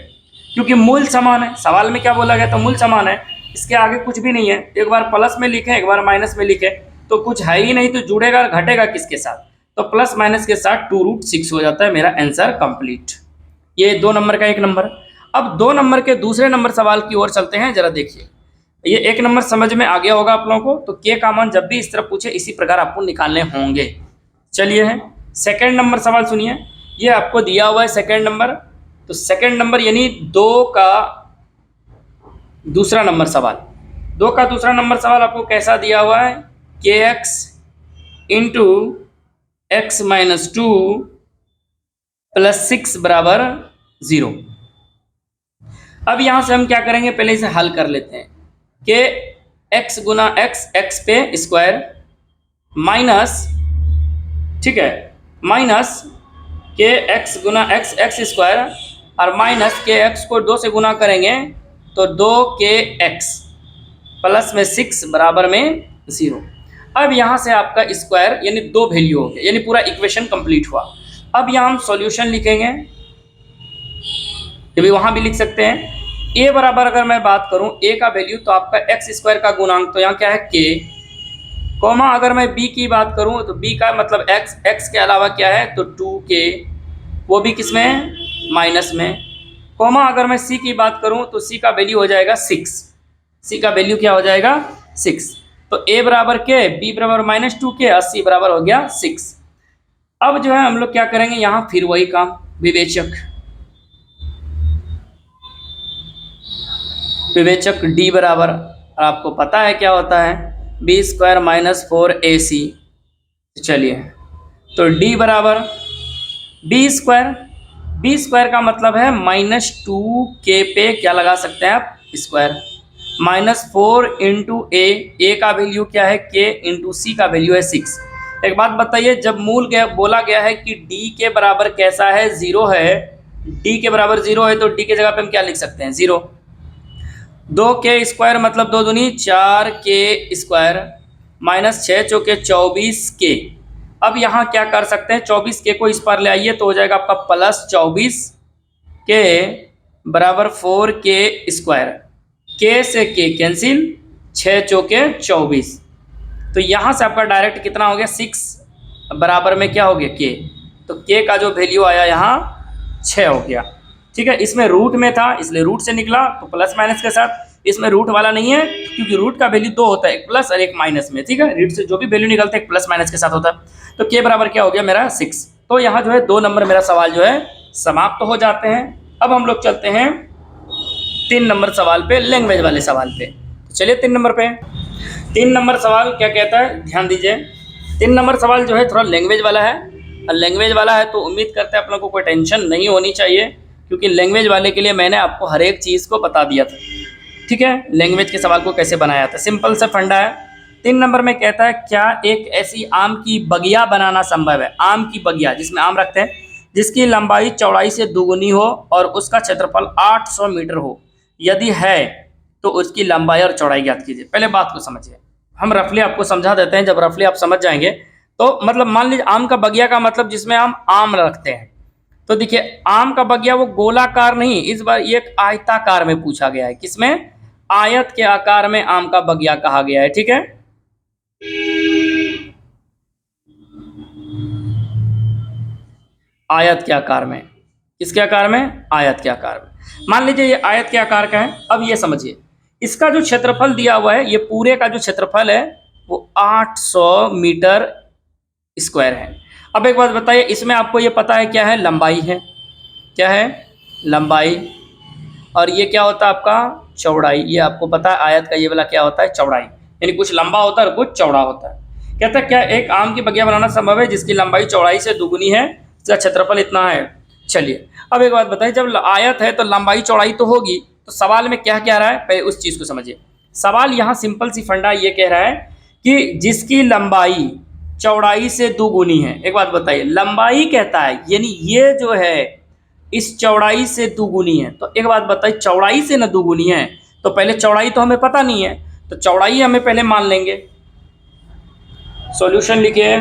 क्योंकि मूल समान है, सवाल में क्या बोला गया, तो मूल समान है, इसके आगे कुछ भी नहीं है। एक बार प्लस में लिखे, एक बार माइनस में लिखे, तो कुछ है ही नहीं, तो जुड़ेगा घटेगा किसके साथ, तो प्लस माइनस के साथ 2√6 हो जाता है मेरा आंसर कंप्लीट। ये 2 नंबर का 1 नंबर। अब 2 नंबर के दूसरे नंबर सवाल की ओर चलते हैं, जरा देखिए। ये 1 नंबर समझ में आ गया होगा आप लोगों को, तो के का मान जब भी इस तरह पूछे इसी प्रकार आपको निकालने होंगे। चलिए है सेकंड नंबर सवाल सुनिए, ये आपको दिया हुआ है सेकंड नंबर। तो सेकंड नंबर यानी 2 का दूसरा नंबर सवाल, 2 का दूसरा नंबर सवाल आपको कैसा दिया हुआ है, के x into x minus 2 plus 6 बराबर 0। अब यहां से हम क्या करेंगे, पहले इसे हल कर लेते हैं। के एक्स गुना एक्स, एक्स पे स्क्वायर माइनस, ठीक है, माइनस के एक्स गुना एक्स, एक्स स्क्वायर, और माइनस के एक्स को 2 से गुना करेंगे तो 2 के एक्स प्लस में 6 बराबर में 0। अब यहाँ से आपका स्क्वायर यानी 2 वैल्यू हो गया, यानी पूरा इक्वेशन कंप्लीट हुआ। अब यहाँ हम सॉल्यूशन लिखेंगे, ये भी वहाँ भी लिख सकते हैं। ए बराबर अगर मैं बात करूँ ए का वैल्यू, तो आपका एक्स स्क्वायर का गुणांक तो यहाँ क्या है के, कोमा अगर मैं बी की बात करूँ तो बी का मतलब एक्स, एक्स के अलावा क्या है तो 2k, वो भी किस में, माइनस में। कोमा अगर मैं सी की बात करूँ तो सी का वैल्यू हो जाएगा 6, सी का वैल्यू क्या हो जाएगा 6। तो ए बराबर के, बी बराबर -2k और सी बराबर हो गया 6। अब जो है हम लोग क्या करेंगे यहाँ, फिर वही काम, विवेचक, विवेचक डी बराबर, आपको पता है क्या होता है, बी स्क्वायर माइनस 4ac। चलिए तो डी बराबर बी स्क्वायर, बी स्क्वायर का मतलब है -2k पे क्या लगा सकते हैं आप, स्क्वायर, -4 इंटू ए का वैल्यू क्या है k, इंटू सी का वैल्यू है 6। एक बात बताइए, जब मूल गया बोला गया है कि d के बराबर कैसा है, 0 है, d के बराबर 0 है, तो d के जगह पे हम क्या लिख सकते हैं 0। 2k स्क्वायर मतलब 2 दूनी 4k स्क्वायर माइनस 6 चौके 24k। अब यहाँ क्या कर सकते हैं, 24k को इस पर ले आइए तो हो जाएगा आपका प्लस 24k बराबर 4k स्क्वायर, k से k कैंसिल, 6 चौके 24। तो यहाँ से आपका डायरेक्ट कितना हो गया 6 बराबर में क्या हो गया k, तो k का जो वैल्यू आया यहाँ 6 हो गया, ठीक है। इसमें रूट में था इसलिए रूट से निकला तो प्लस माइनस के साथ, इसमें रूट वाला नहीं है क्योंकि रूट का वैल्यू 2 होता है, एक प्लस और एक माइनस में, ठीक है। रूट से जो भी वैल्यू निकलता है एक प्लस माइनस के साथ होता है। तो के बराबर क्या हो गया मेरा 6। तो यहाँ जो है 2 नंबर मेरा सवाल जो है समाप्त तो हो जाते हैं। अब हम लोग चलते हैं 3 नंबर सवाल पे, लैंग्वेज वाले सवाल पे। तो चलिए 3 नंबर पे, 3 नंबर सवाल क्या कहता है, ध्यान दीजिए। 3 नंबर सवाल जो है थोड़ा लैंग्वेज वाला है, और लैंग्वेज वाला है तो उम्मीद करते हैं आप लोगों को कोई टेंशन नहीं होनी चाहिए, क्योंकि लैंग्वेज वाले के लिए मैंने आपको हर एक चीज़ को बता दिया था, ठीक है। लैंग्वेज के सवाल को कैसे बनाया था, सिंपल सा फंडा है। 3 नंबर में कहता है क्या एक ऐसी आम की बगिया बनाना संभव है, आम की बगिया जिसमें आम रखते हैं, जिसकी लंबाई चौड़ाई से दुगुनी हो और उसका क्षेत्रफल 800 मीटर हो, यदि है तो उसकी लंबाई और चौड़ाई ज्ञात कीजिए। पहले बात को समझिए, हम रफली आपको समझा देते हैं, जब रफली आप समझ जाएंगे तो मतलब मान लीजिए आम का बगिया का मतलब जिसमें हम आम रखते हैं। तो देखिए आम का बगिया वो गोलाकार नहीं, इस बार ये एक आयताकार में पूछा गया है, किसमें, आयत के आकार में आम का बगिया कहा गया है, ठीक है। आयत के आकार में किसके आकार में? आयत के आकार में। मान लीजिए ये आयत के आकार का है। अब ये समझिए, इसका जो क्षेत्रफल दिया हुआ है, ये पूरे का जो क्षेत्रफल है वो 800 मीटर स्क्वायर है। अब एक बात बताइए, इसमें आपको ये पता है क्या है? लंबाई है। क्या है? लंबाई। और ये क्या होता है आपका? चौड़ाई। ये आपको पता है आयत का ये वाला क्या होता है? चौड़ाई। यानी कुछ लंबा होता है और कुछ चौड़ा होता है। कहता है क्या एक आम की बगिया बनाना संभव है जिसकी लंबाई चौड़ाई से दुगुनी है, इसका क्षेत्रफल इतना है? चलिए अब एक बात बताइए, जब आयत है तो लंबाई चौड़ाई तो होगी, तो सवाल में क्या कह रहा है पहले उस चीज़ को समझिए। सवाल यहाँ सिंपल सी फंडा ये कह रहा है कि जिसकी लंबाई चौड़ाई से दुगुनी है। एक बात बताइए, लंबाई कहता है यानी ये जो है इस चौड़ाई से दुगुनी है। तो एक बात बताइए, चौड़ाई से ना दुगुनी है तो पहले चौड़ाई तो हमें पता नहीं है, तो चौड़ाई हमें पहले मान लेंगे। सॉल्यूशन लिखिए।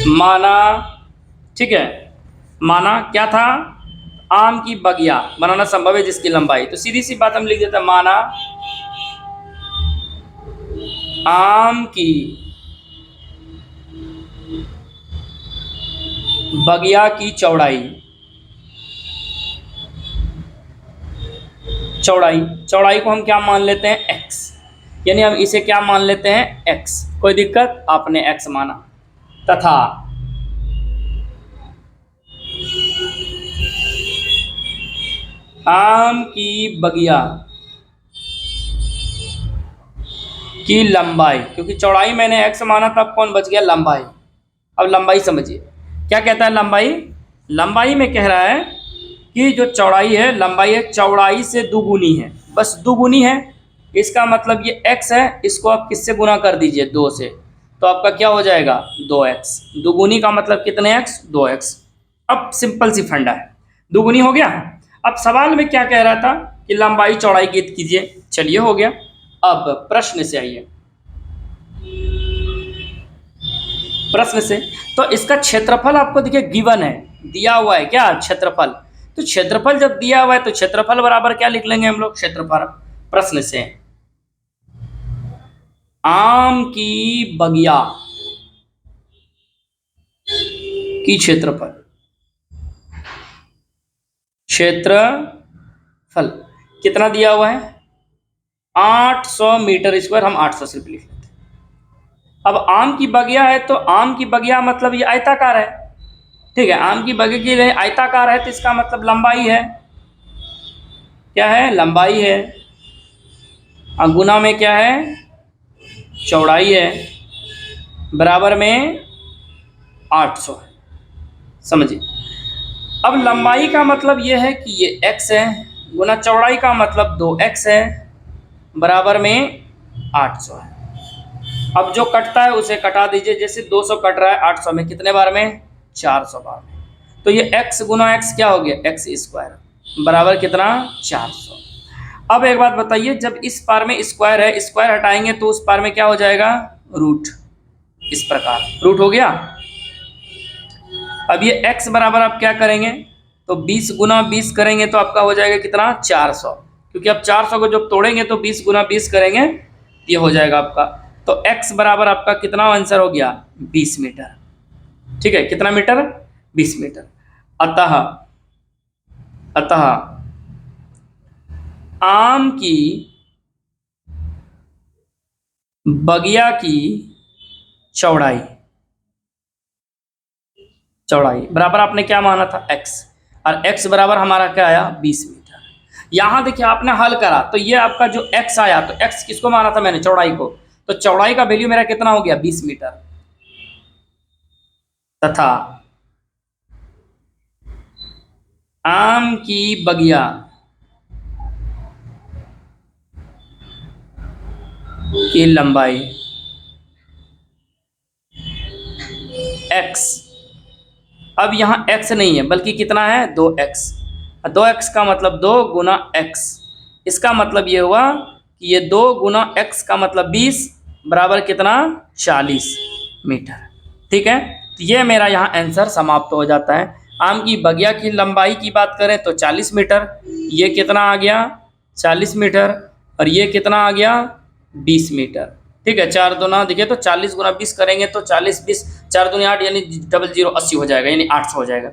माना, ठीक है, माना क्या था? आम की बगिया बनाना संभव है जिसकी लंबाई, तो सीधी सी बात हम लिख देते हैं, माना आम की बगिया की चौड़ाई, चौड़ाई को हम क्या मान लेते हैं? x। यानी हम इसे क्या मान लेते हैं? x। कोई दिक्कत? आपने x माना। तथा आम की बगिया की लंबाई, क्योंकि चौड़ाई मैंने x माना तब कौन बच गया? लंबाई। अब लंबाई समझिए क्या कहता है। लंबाई में कह रहा है कि जो चौड़ाई है, लंबाई है चौड़ाई से दुगुनी है, बस दुगुनी है। इसका मतलब ये x है, इसको आप किससे गुना कर दीजिए? 2 से, तो आपका क्या हो जाएगा? 2x। दुगुनी का मतलब कितने x? 2x। अब सिंपल सी फंडा है, दुगुनी हो गया। अब सवाल में क्या कह रहा था कि लंबाई चौड़ाई ज्ञात कीजिए। चलिए हो गया। अब प्रश्न से आइए, प्रश्न से। तो इसका क्षेत्रफल आपको देखिए गिवन है, दिया हुआ है क्या? क्षेत्रफल। तो क्षेत्रफल जब दिया हुआ है तो क्षेत्रफल बराबर क्या लिख लेंगे हम लोग? क्षेत्रफल। प्रश्न से आम की बगिया की क्षेत्रफल, क्षेत्रफल कितना दिया हुआ है? 800 मीटर स्क्वायर। हम 800 सिर्फ लिख लेते हैं। अब आम की बगिया है तो आम की बगिया मतलब ये आयताकार है, ठीक है। आम की बगिया की आयताकार है तो इसका मतलब लंबाई है। क्या है? लंबाई है। और गुना में क्या है? चौड़ाई है। बराबर में 800 है। समझिए, अब लंबाई का मतलब ये है कि ये x है, गुना चौड़ाई का मतलब 2x है, बराबर में 800 है। अब जो कटता है उसे कटा दीजिए। जैसे 200 कट रहा है 800 में, कितने बार में? 400 बार में। तो ये x गुना x क्या हो गया? x स्क्वायर बराबर कितना? 400। अब एक बात बताइए, जब इस पार में स्क्वायर है, स्क्वायर हटाएंगे तो उस पार में क्या हो जाएगा? रूट। इस प्रकार रूट हो गया। अब ये x बराबर आप क्या करेंगे? तो 20 गुना 20 करेंगे तो आपका हो जाएगा कितना? 400। क्योंकि अब 400 को जब तोड़ेंगे तो 20 गुना 20 करेंगे, ये हो जाएगा आपका। तो x बराबर आपका कितना आंसर हो गया? 20 मीटर। ठीक है, कितना मीटर? 20 मीटर। अतः आम की बगिया की चौड़ाई बराबर आपने क्या माना था? x। और x बराबर हमारा क्या आया? 20 मीटर। यहां देखिए आपने हल करा तो ये आपका जो x आया, तो x किसको माना था मैंने? चौड़ाई को। तो चौड़ाई का वैल्यू मेरा कितना हो गया? 20 मीटर। तथा आम की बगिया की लंबाई x। अब यहाँ x नहीं है बल्कि कितना है? 2x। 2x का मतलब 2 गुना x। इसका मतलब ये हुआ कि ये 2 गुना x का मतलब 20 बराबर कितना? 40 मीटर। ठीक है, तो ये मेरा यहाँ आंसर समाप्त हो जाता है। आम की बगिया की लंबाई की बात करें तो 40 मीटर। ये कितना आ गया? 40 मीटर। और ये कितना आ गया? 20 मीटर। ठीक है, 4 दूना देखिए तो 40 गुना 20 करेंगे तो 40 20 4 दूनी 8 यानी 00 80 हो जाएगा, यानी 800 हो जाएगा।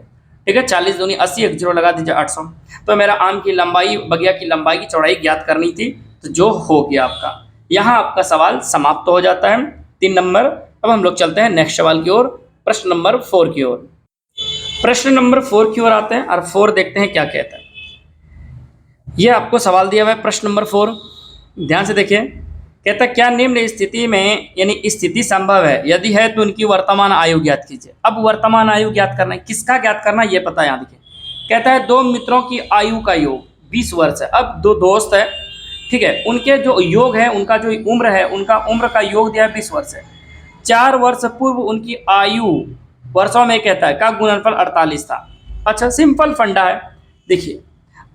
ठीक है, 40 दूनी 80, एक जीरो लगा दीजिए 800। तो मेरा आम की लंबाई, बगिया की लंबाई की चौड़ाई ज्ञात करनी थी, तो जो हो गया आपका। यहाँ आपका सवाल समाप्त हो जाता है 3 नंबर। अब हम लोग चलते हैं नेक्स्ट सवाल की ओर, प्रश्न नंबर 4 की ओर। प्रश्न नंबर 4 की ओर आते हैं और 4 देखते हैं क्या कहता है। ये आपको सवाल दिया हुआ है प्रश्न नंबर 4, ध्यान से देखिए। कहता है क्या निम्न स्थिति में, यानी स्थिति संभव है, यदि है तो उनकी वर्तमान आयु ज्ञात कीजिए। अब वर्तमान आयु ज्ञात करना है, किसका ज्ञात करना है ये पता है। यहाँ देखिए, कहता है दो मित्रों की आयु का योग 20 वर्ष है। अब दो दोस्त है, ठीक है, उनके जो योग है, उनका जो उम्र है, उनका उम्र का योग दिया है 20 वर्ष है। 4 वर्ष पूर्व उनकी आयु वर्षों में कहता है का गुणनफल 48 था। अच्छा, सिंपल फंडा है। देखिए,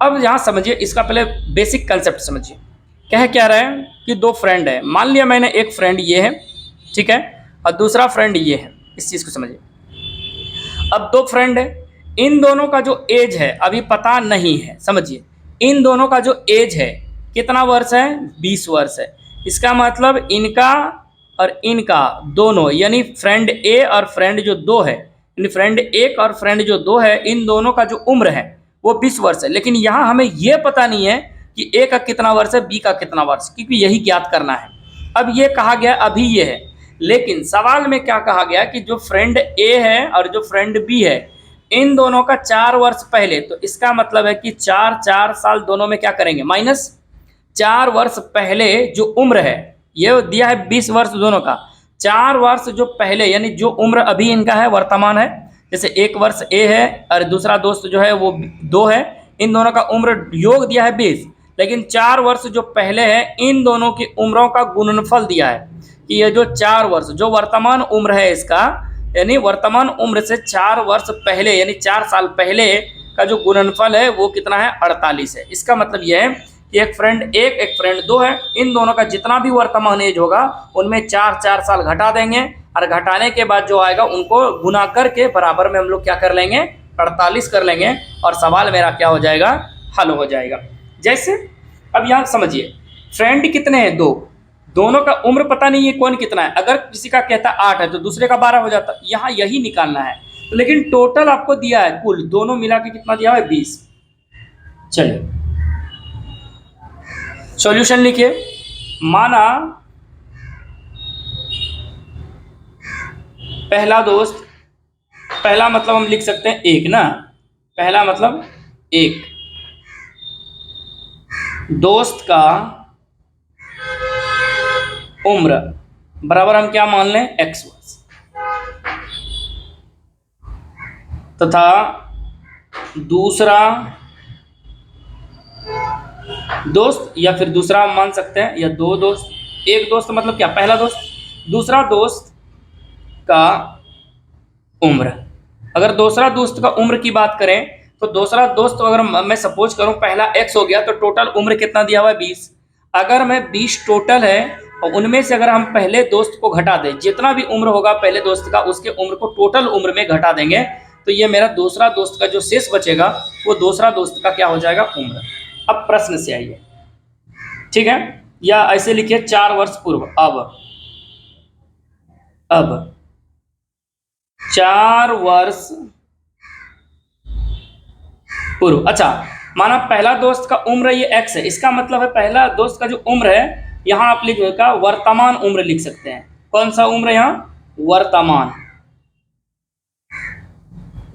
अब यहाँ समझिए, इसका पहले बेसिक कंसेप्ट समझिए। क्या रहा है कि दो फ्रेंड है, मान लिया मैंने एक फ्रेंड ये है, ठीक है, और दूसरा फ्रेंड ये है। इस चीज़ को समझिए। अब दो फ्रेंड है, इन दोनों का जो एज है अभी पता नहीं है, समझिए। इन दोनों का जो एज है कितना वर्ष है, 20 वर्ष है। इसका मतलब इनका और इनका दोनों, यानी फ्रेंड ए और फ्रेंड जो दो है, यानी फ्रेंड एक और फ्रेंड जो दो है, इन दोनों का जो उम्र है वो 20 वर्ष है। लेकिन यहाँ हमें ये पता नहीं है कि ए का कितना वर्ष है, बी का कितना वर्ष, क्योंकि यही ज्ञात करना है। अब ये कहा गया अभी ये है, लेकिन सवाल में क्या कहा गया कि जो फ्रेंड ए है और जो फ्रेंड बी है, इन दोनों का 4 वर्ष पहले, तो इसका मतलब है कि 4 साल दोनों में क्या करेंगे, माइनस। 4 वर्ष पहले जो उम्र है, ये दिया है 20 वर्ष दोनों का, 4 वर्ष जो पहले, यानी जो उम्र अभी इनका है वर्तमान है, जैसे 1 वर्ष ए है और दूसरा दोस्त जो है वो 2 है, इन दोनों का उम्र योग दिया है 20, लेकिन 4 वर्ष जो पहले है, इन दोनों की उम्रों का गुणनफल दिया है कि ये जो 4 वर्ष जो वर्तमान उम्र है इसका, यानी वर्तमान उम्र से 4 वर्ष पहले, यानी 4 साल पहले का जो गुणनफल है वो कितना है, 48 है। इसका मतलब यह है कि एक फ्रेंड एक फ्रेंड 2 है, इन दोनों का जितना भी वर्तमान एज होगा उनमें 4 साल घटा देंगे, और घटाने के बाद जो आएगा उनको गुना करके बराबर में हम लोग क्या कर लेंगे, 48 कर लेंगे, और सवाल मेरा क्या हो जाएगा, हल हो जाएगा। जैसे अब यहाँ समझिए, फ्रेंड कितने हैं, 2, दोनों का उम्र पता नहीं है कौन कितना है। अगर किसी का कहता 8 है तो दूसरे का 12 हो जाता, यहाँ यही निकालना है। लेकिन टोटल आपको दिया है, कुल दोनों मिला के कितना दिया है, 20। चलिए सॉल्यूशन लिखिए। माना पहला दोस्त, पहला मतलब हम लिख सकते हैं 1 ना, पहला मतलब 1, दोस्त का उम्र बराबर हम क्या मान लें, x वर्ष, तथा दूसरा दोस्त, या फिर दूसरा हम मान सकते हैं, या 2 दोस्त, एक दोस्त मतलब क्या, पहला दोस्त, दूसरा दोस्त का उम्र। अगर दूसरा दोस्त का उम्र की बात करें तो दूसरा दोस्त, अगर मैं सपोज करूं पहला x हो गया, तो टोटल उम्र कितना दिया हुआ है, 20। अगर मैं 20 टोटल है और उनमें से अगर हम पहले दोस्त को घटा दें, जितना भी उम्र होगा पहले दोस्त का, उसके उम्र को टोटल उम्र में घटा देंगे, तो ये मेरा दूसरा दोस्त का जो शेष बचेगा वो दूसरा दोस्त का क्या हो जाएगा, उम्र। अब प्रश्न से आइए, ठीक है, या ऐसे लिखिए 4 वर्ष पूर्व। अब 4 वर्ष पूर्व, अच्छा, माना पहला दोस्त का उम्र ये x है, इसका मतलब है पहला दोस्त का जो उम्र है, यहाँ आप लिखिएगा वर्तमान उम्र लिख सकते हैं। कौन सा उम्र, यहाँ वर्तमान,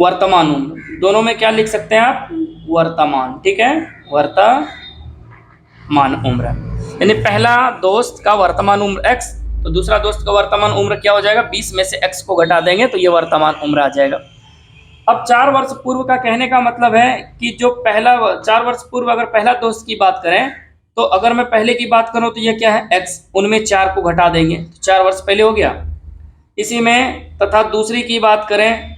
वर्तमान उम्र, दोनों में क्या लिख सकते हैं आप, वर्तमान, ठीक है, वर्तमान उम्र, यानी पहला दोस्त का वर्तमान उम्र x, तो दूसरा दोस्त का वर्तमान उम्र क्या हो जाएगा, 20 में से x को घटा देंगे तो ये वर्तमान उम्र आ जाएगा। अब 4 वर्ष पूर्व का कहने का मतलब है कि जो पहला 4 वर्ष पूर्व अगर पहला दोस्त की बात करें, तो अगर मैं पहले की बात करूं तो ये क्या है, x, उनमें 4 को घटा देंगे तो 4 वर्ष पहले हो गया। इसी में तथा दूसरी की बात करें,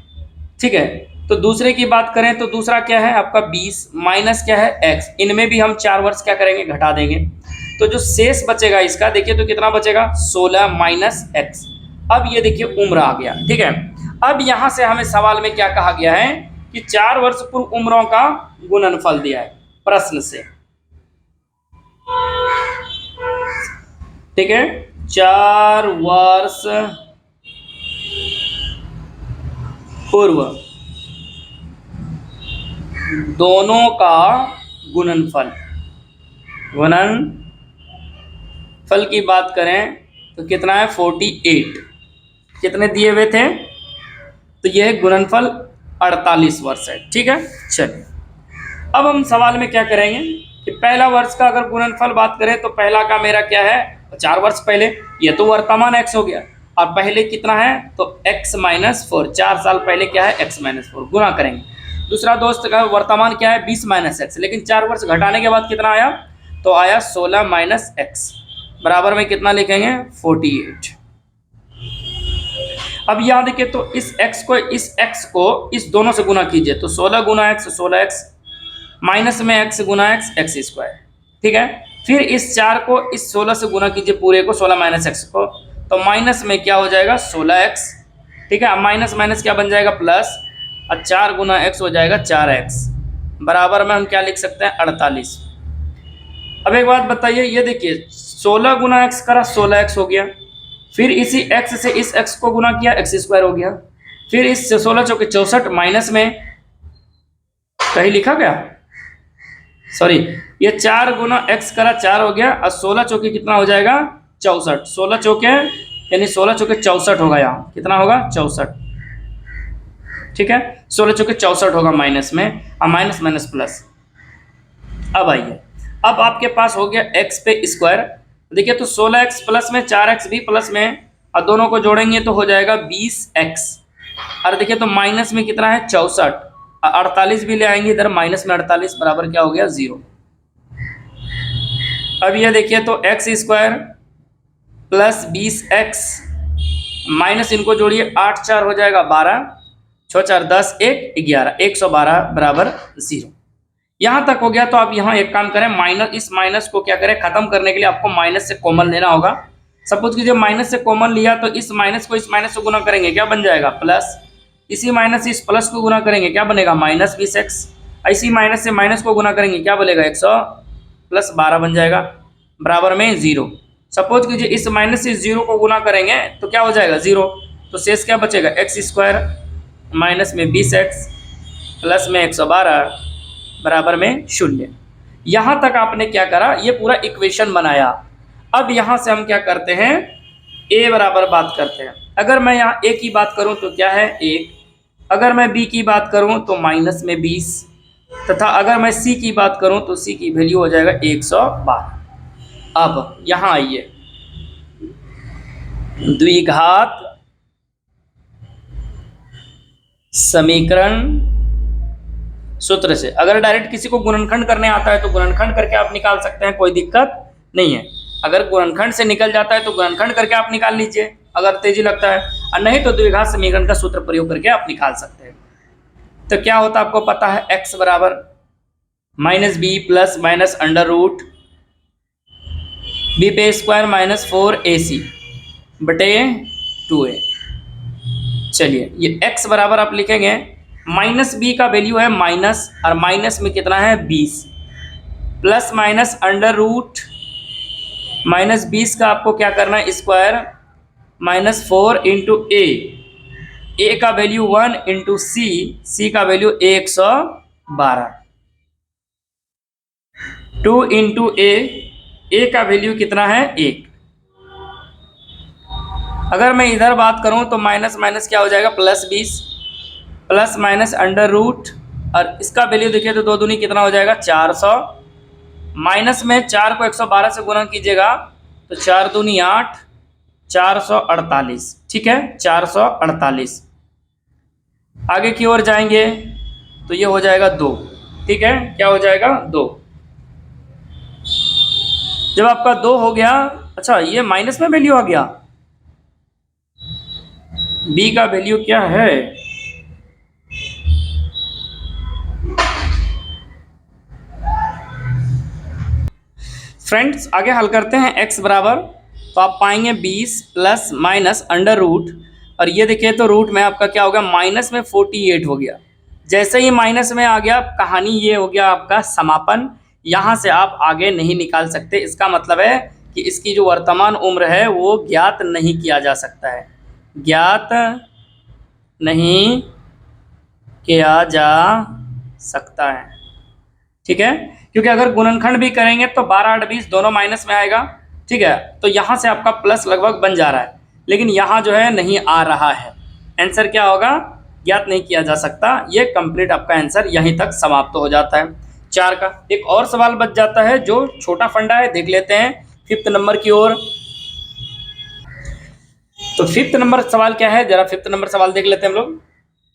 ठीक है, तो दूसरे की बात करें तो दूसरा क्या है आपका 20 माइनस क्या है x, इनमें भी हम 4 वर्ष क्या करेंगे, घटा देंगे, तो जो शेष बचेगा इसका देखिए तो कितना बचेगा, 16 माइनस x। अब ये देखिए उम्र आ गया, ठीक है। अब यहाँ से हमें सवाल में क्या कहा गया है कि 4 वर्ष पूर्व उम्रों का गुणनफल दिया है प्रश्न से, ठीक है, 4 वर्ष पूर्व दोनों का गुणनफल की बात करें तो कितना है 48। कितने दिए हुए थे, तो यह गुणनफल 48 वर्ष है। ठीक है, चलिए अब हम सवाल में क्या करेंगे कि पहला वर्ष का अगर गुणनफल बात करें तो पहला का मेरा क्या है 4 वर्ष पहले, ये तो वर्तमान x हो गया, और पहले कितना है तो x माइनस 4, 4 साल पहले क्या है x माइनस 4, गुणा करेंगे। दूसरा दोस्त का वर्तमान क्या है 20 माइनस एक्स, लेकिन 4 वर्ष घटाने के बाद कितना आया तो आया 16 माइनस एक्स, बराबर में कितना लिखेंगे 48। अब यहाँ देखिए तो इस x को इस दोनों से गुना कीजिए तो 16 गुना x 16x, माइनस में x गुना x स्क्वायर। ठीक है, फिर इस 4 को इस 16 से गुना कीजिए पूरे को 16 माइनस x को, तो माइनस में क्या हो जाएगा 16x। ठीक है, अब माइनस माइनस क्या बन जाएगा प्लस, और 4 गुना x हो जाएगा 4x, बराबर में हम क्या लिख सकते हैं 48। अब एक बात बताइए, ये देखिए 16 गुना x करा 16x हो गया, फिर इसी x से इस x को गुना किया x स्क्वायर हो गया, फिर इस 16 चौके 64 माइनस में कहीं लिखा गया, सॉरी ये 4 गुना x करा 4 हो गया, और 16 चौके कितना हो जाएगा 64, 16 चौके यानी 16 चौके 64 होगा, यहाँ कितना होगा 64। ठीक है, 16 चौके 64 होगा माइनस में, और माइनस माइनस प्लस। अब आइए, अब आपके पास हो गया x पे स्क्वायर, देखिए तो 16x प्लस में 4x भी प्लस में, और दोनों को जोड़ेंगे तो हो जाएगा 20x, और देखिए तो माइनस में कितना है 64, 48 भी ले आएंगे इधर माइनस में 48, बराबर क्या हो गया 0। अब ये देखिए तो x square plus 20x minus इनको जोड़िए 8 4 हो जाएगा 12, 6 4 10 1 11, 112 बराबर 0। यहाँ तक हो गया, तो आप यहाँ एक काम करें, माइनस इस माइनस को क्या करें खत्म करने के लिए आपको माइनस से कॉमन लेना होगा। सपोज कीजिए माइनस से कॉमन लिया तो इस माइनस को इस माइनस से गुना करेंगे क्या बन जाएगा प्लस, इसी माइनस से इस प्लस को गुना करेंगे क्या बनेगा माइनस 20x, इसी माइनस से माइनस को गुना करेंगे क्या बनेगा 100 प्लस 12 बन जाएगा, बराबर में 0। सपोज कीजिए इस माइनस से 0 को गुना करेंगे तो क्या हो जाएगा 0, तो शेष क्या बचेगा x स्क्वायर माइनस में 20x प्लस में 112 बराबर में 0। यहाँ तक आपने क्या करा, ये पूरा इक्वेशन बनाया। अब यहाँ से हम क्या करते हैं a बराबर बात करते हैं। अगर मैं यहाँ a की बात करूँ तो क्या है 1, अगर मैं b की बात करूँ तो माइनस में 20, तथा अगर मैं c की बात करूँ तो c की वैल्यू हो जाएगा 112। अब यहाँ आइए, द्विघात समीकरण सूत्र से अगर डायरेक्ट किसी को गुणनखंड करने आता है तो गुणनखंड करके आप निकाल सकते हैं, कोई दिक्कत नहीं है। अगर गुणनखंड से निकल जाता है तो गुणनखंड करके आप निकाल लीजिए अगर तेजी लगता है, और नहीं तो द्विघात समीकरण का सूत्र प्रयोग करके आप निकाल सकते हैं। तो क्या होता है आपको पता है, x बराबर minus b plus minus under root b पे स्क्वायर माइनस 4ac बटे 2a। चलिए ये x बराबर आप लिखेंगे, माइनस बी का वैल्यू है माइनस, और माइनस में कितना है 20, plus minus under root minus 20 का आपको क्या करना है स्क्वायर माइनस 4 इंटू ए का वैल्यू 1 इंटू सी का वैल्यू 112, 2 इंटू ए का वैल्यू कितना है 1। अगर मैं इधर बात करूं तो माइनस माइनस क्या हो जाएगा plus 20, plus minus under root, और इसका वैल्यू देखिए तो 2 दूनी कितना हो जाएगा 400, माइनस में 4 को 112 से गुना कीजिएगा तो 4 दूनी 8, 448। ठीक है 448। आगे की ओर जाएंगे तो ये हो जाएगा 2। ठीक है, क्या हो जाएगा 2। जब आपका 2 हो गया, अच्छा ये माइनस में वैल्यू आ गया, बी का वैल्यू क्या है फ्रेंड्स, आगे हल करते हैं। x बराबर तो आप पाएंगे 20 प्लस माइनस अंडर रूट, और ये देखिए तो रूट में आपका क्या हो गया माइनस में 48 हो गया। जैसे ही माइनस में आ गया कहानी ये हो गया आपका समापन, यहाँ से आप आगे नहीं निकाल सकते। इसका मतलब है कि इसकी जो वर्तमान उम्र है वो ज्ञात नहीं किया जा सकता है, ज्ञात नहीं किया जा सकता है। ठीक है, क्योंकि अगर गुणनखंड भी करेंगे तो 12 8 20 दोनों माइनस में आएगा। ठीक है, तो यहाँ से आपका प्लस लगभग बन जा रहा है, लेकिन यहाँ जो है नहीं आ रहा है। आंसर क्या होगा, ज्ञात नहीं किया जा सकता। ये कंप्लीट आपका आंसर यहीं तक समाप्त हो जाता है 4 का। एक और सवाल बच जाता है जो छोटा फंडा है, देख लेते हैं 5th नंबर की ओर। तो 5th नंबर सवाल क्या है, जरा 5th नंबर सवाल देख लेते हैं हम लोग।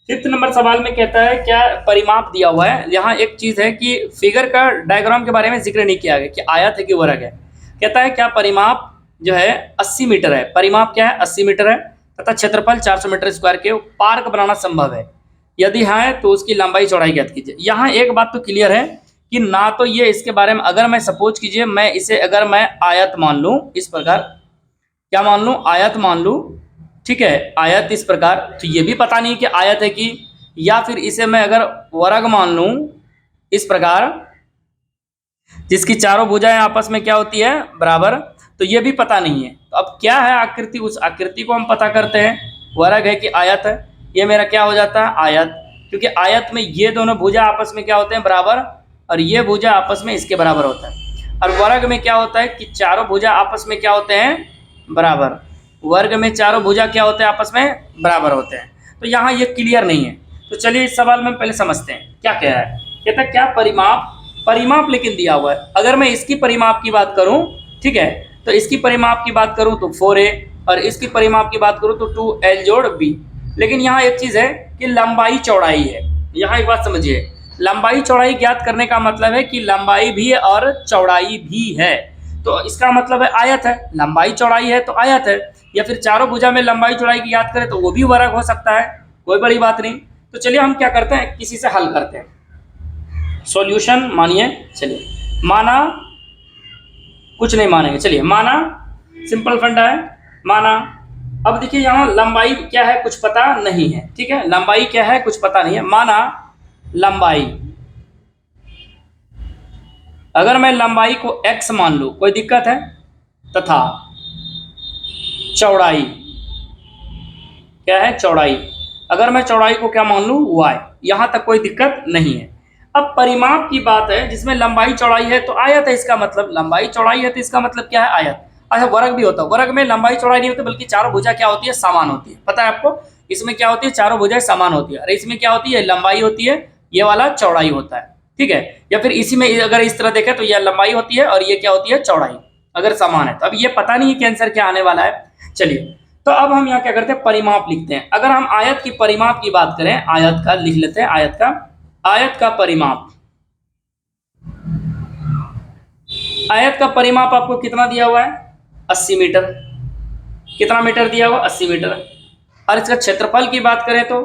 5th नंबर सवाल में कहता है क्या परिमाप दिया हुआ है। यहाँ एक चीज है कि फिगर का डायग्राम के बारे में जिक्र नहीं किया गया कि आयत है कि वर्ग है। कहता है क्या परिमाप जो है 80 मीटर है, परिमाप क्या है 80 मीटर है, तथा क्षेत्रफल 400 मीटर स्क्वायर के पार्क बनाना संभव है। यदि है तो उसकी लंबाई चौड़ाई ज्ञात कीजिए। यहाँ एक बात तो क्लियर है कि ना तो ये इसके बारे में, अगर मैं सपोज कीजिए मैं इसे अगर मैं आयत मान लूँ इस प्रकार, क्या मान लूँ, आयत मान लूँ। ठीक है, आयत इस प्रकार, तो ये भी पता नहीं कि आयत है कि, या फिर इसे मैं अगर वर्ग मान लूँ इस प्रकार, जिसकी चारों भुजाएं आपस में क्या होती है, बराबर, तो ये भी पता नहीं है। तो अब क्या है आकृति, उस आकृति को हम पता करते हैं, वर्ग है कि आयत है। ये मेरा क्या हो जाता है, आयत, क्योंकि आयत में ये दोनों भुजा आपस में क्या होते हैं, बराबर, और ये भुजा आपस में इसके बराबर होता है। और वर्ग में क्या होता है कि चारों भुजा आपस में क्या होते हैं, बराबर। वर्ग में चारों भुजा क्या होते हैं, आपस में बराबर होते हैं। तो यहाँ ये क्लियर नहीं है। तो चलिए इस सवाल में पहले समझते हैं क्या कह रहा है। कहता है क्या परिमाप, परिमाप लेकिन दिया हुआ है। अगर मैं इसकी परिमाप की बात करूं, ठीक है, तो इसकी परिमाप की बात करूं तो 4a, और इसकी परिमाप की बात करूं तो 2l जोड़ b। लेकिन यहाँ एक चीज है कि लंबाई चौड़ाई है। यहाँ एक बात समझिए, लंबाई चौड़ाई ज्ञात करने का मतलब है कि लंबाई भी है और चौड़ाई भी है। तो इसका मतलब है आयत है, लंबाई चौड़ाई है तो आयत है। या फिर चारों भुजा में लंबाई चौड़ाई की याद करें तो वो भी वर्ग हो सकता है, कोई बड़ी बात नहीं। तो चलिए हम क्या करते हैं, किसी से हल करते हैं। सॉल्यूशन मानिए, चलिए माना, कुछ नहीं मानेंगे, चलिए माना, सिंपल फंडा है, माना। अब देखिए यहाँ लंबाई क्या है कुछ पता नहीं है। ठीक है, लंबाई क्या है कुछ पता नहीं है। माना लंबाई, अगर मैं लंबाई को x मान लूं, कोई दिक्कत है, तथा चौड़ाई क्या है, चौड़ाई, अगर मैं चौड़ाई को क्या मान लूं, y, यहां तक कोई दिक्कत नहीं है। अब परिमाप की बात है जिसमें लंबाई चौड़ाई है तो आयत है, इसका मतलब लंबाई चौड़ाई है तो इसका मतलब क्या है, आयत। अच्छा, वर्ग भी होता है, वर्ग में लंबाई चौड़ाई नहीं होती बल्कि चारों भुजा क्या होती है, समान होती है। पता है आपको, इसमें क्या होती है, चारों भुजाएं समान होती है, और इसमें क्या होती है, लंबाई होती है, ये वाला चौड़ाई होता है। ठीक है, या फिर इसी में अगर इस तरह देखें तो यह लंबाई होती है और ये क्या होती है, चौड़ाई, अगर समान है। तो अब ये पता नहीं है कि आंसर क्या आने वाला है। चलिए, तो अब हम यहाँ क्या करते हैं, परिमाप लिखते हैं। अगर हम आयत की परिमाप की बात करें, आयत का लिख लेते हैं, आयत का परिमाप, आयत का परिमाप आपको कितना दिया हुआ है, 80 मीटर। कितना मीटर दिया हुआ, 80 मीटर। और इसका क्षेत्रफल की बात करें तो,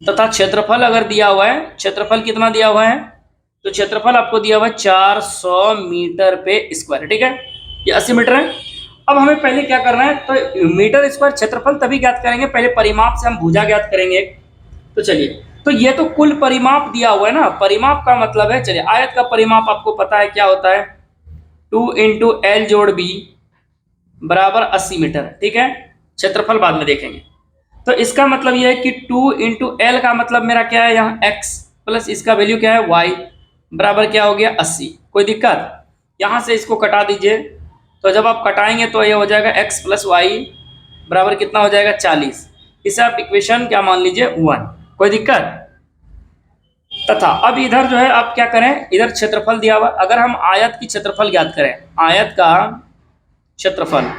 तथा क्षेत्रफल अगर दिया हुआ है, क्षेत्रफल कितना दिया हुआ है, तो क्षेत्रफल आपको दिया हुआ है 400 मीटर पे स्क्वायर। ठीक है, ये 80 मीटर है। अब हमें पहले क्या करना है, तो मीटर स्क्वायर क्षेत्रफल तभी ज्ञात करेंगे, पहले परिमाप से हम भुजा ज्ञात करेंगे। तो चलिए, तो ये तो कुल परिमाप दिया हुआ है ना, परिमाप का मतलब है, चलिए आयत का परिमाप आपको पता है क्या होता है, 2 इंटू एल जोड़ बी बराबर 80 मीटर। ठीक है, क्षेत्रफल बाद में देखेंगे। तो इसका मतलब यह है कि 2 इंटू एल का मतलब मेरा क्या है, यहाँ x प्लस इसका वैल्यू क्या है, y, बराबर क्या हो गया, 80। कोई दिक्कत, यहाँ से इसको कटा दीजिए, तो जब आप कटाएंगे तो ये हो जाएगा x प्लस वाई बराबर कितना हो जाएगा, 40। इसे आप इक्वेशन क्या मान लीजिए, 1। कोई दिक्कत। तथा अब इधर जो है आप क्या करें, इधर क्षेत्रफल दिया हुआ, अगर हम आयत की क्षेत्रफल ज्ञात करें, आयत का क्षेत्रफल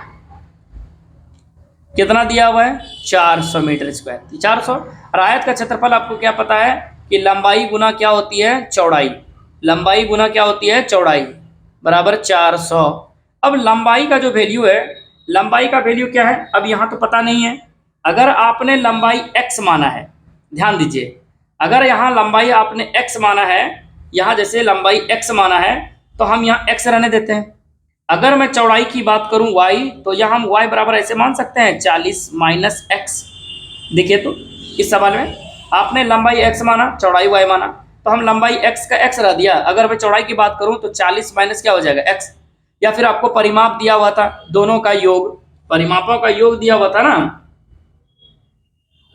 कितना दिया हुआ है, 400 मीटर स्क्वायर, 400। और आयत का क्षेत्रफल आपको क्या पता है कि लंबाई गुना क्या होती है, चौड़ाई, लंबाई गुना क्या होती है, चौड़ाई, बराबर 400। अब लंबाई का जो वैल्यू है, लंबाई का वैल्यू क्या है, अब यहाँ तो पता नहीं है। अगर आपने लंबाई x माना है, ध्यान दीजिए, अगर यहाँ लंबाई आपने x माना है, यहाँ जैसे लंबाई x माना है, तो हम यहाँ x रहने देते हैं। अगर मैं चौड़ाई की बात करूं y, तो यहाँ हम y बराबर ऐसे मान सकते हैं 40 माइनस x। देखिए तो इस सवाल में आपने लंबाई x माना, चौड़ाई y माना, तो हम लंबाई x का x रह दिया। अगर मैं चौड़ाई की बात करूं तो 40 माइनस क्या हो जाएगा, x। या फिर आपको परिमाप दिया हुआ था, दोनों का योग, परिमापों का योग दिया हुआ था ना,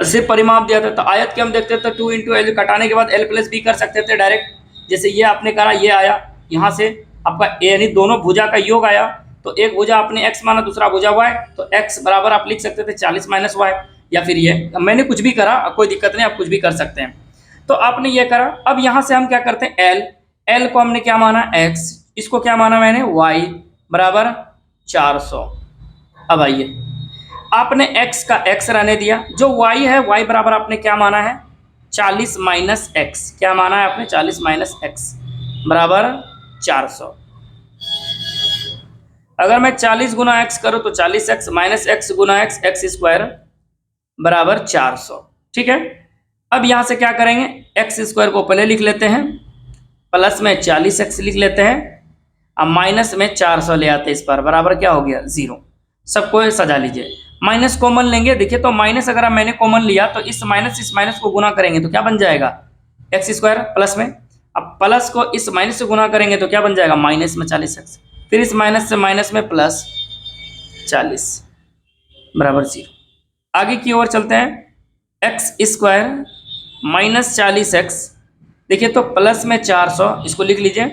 सिर्फ परिमाप दिया था, तो आयत के हम देखते थे 2 इंटू एल, कटाने के बाद एल प्लस बी कर सकते थे डायरेक्ट। जैसे ये आपने करा, ये आया यहाँ से आपका ए, यानी दोनों भुजा का योग आया, तो एक भुजा आपने x माना, दूसरा भुजा y, तो x बराबर आप लिख सकते थे 40 माइनस वाई, या फिर ये मैंने कुछ भी करा, कोई दिक्कत नहीं, आप कुछ भी कर सकते हैं। तो आपने ये करा। अब यहाँ से हम क्या करते हैं, l को हमने क्या माना x, इसको क्या माना मैंने y बराबर 400। अब आइए, आपने x का x रहने दिया, जो y है y बराबर आपने क्या माना है 40 माइनस एक्स, क्या माना है आपने 40 माइनस एक्स बराबर 400। अगर मैं 40 गुना एक्स करूं तो 40x माइनस एक्स गुना एक्स, एक्स स्क्वायर बराबर 400। ठीक है, अब यहां से क्या करेंगे, एक्स स्क्वायर को पहले लिख लेते हैं, प्लस में 40x लिख लेते हैं, अब माइनस में 400 ले आते हैं इस पर, बराबर क्या हो गया 0। सबको सजा लीजिए, माइनस कॉमन लेंगे। देखिए तो माइनस अगर मैंने कॉमन लिया तो इस माइनस को गुना करेंगे तो क्या बन जाएगा एक्स स्क्वायर प्लस में, अब प्लस को इस माइनस से गुना करेंगे तो क्या बन जाएगा माइनस में 40x, फिर इस माइनस से माइनस में प्लस 40 बराबर 0। आगे की ओर चलते हैं, एक्स स्क्वायर माइनस 40x, देखिए तो प्लस में 400, इसको लिख लीजिए,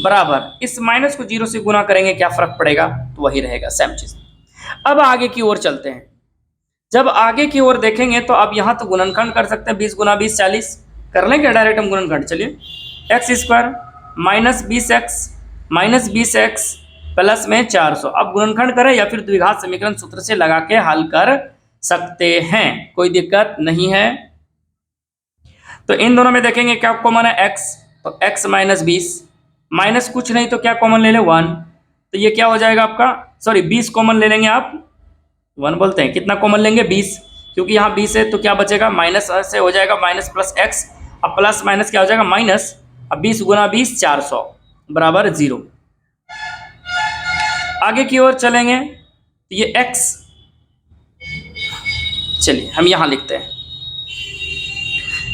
बराबर इस माइनस को 0 से गुना करेंगे, क्या फर्क पड़ेगा, तो वही रहेगा सेम चीज। अब आगे की ओर चलते हैं, जब आगे की ओर देखेंगे तो अब यहाँ तो गुणनखंड कर सकते हैं, 20 गुना 20 40, कर लेंगे डायरेक्ट हम गुणनखंड। चलिए, x square minus 20x plus में 400, अब गुणनखंड करें या फिर द्विघात समीकरण सूत्र से लगा के हल कर सकते हैं, कोई दिक्कत नहीं है। तो इन दोनों में देखेंगे क्या कॉमन है x, तो x माइनस 20, माइनस कुछ नहीं तो क्या कॉमन ले ले 1, तो ये क्या हो जाएगा आपका, सॉरी 20 कॉमन ले लेंगे आप, 1 बोलते हैं, कितना कॉमन लेंगे 20, क्योंकि यहाँ 20 है तो क्या बचेगा माइनस से हो जाएगा माइनस प्लस x, अब प्लस माइनस क्या हो जाएगा माइनस, अब 20 गुना 20 400 बराबर 0। आगे की ओर चलेंगे तो ये x, चलिए हम यहाँ लिखते हैं,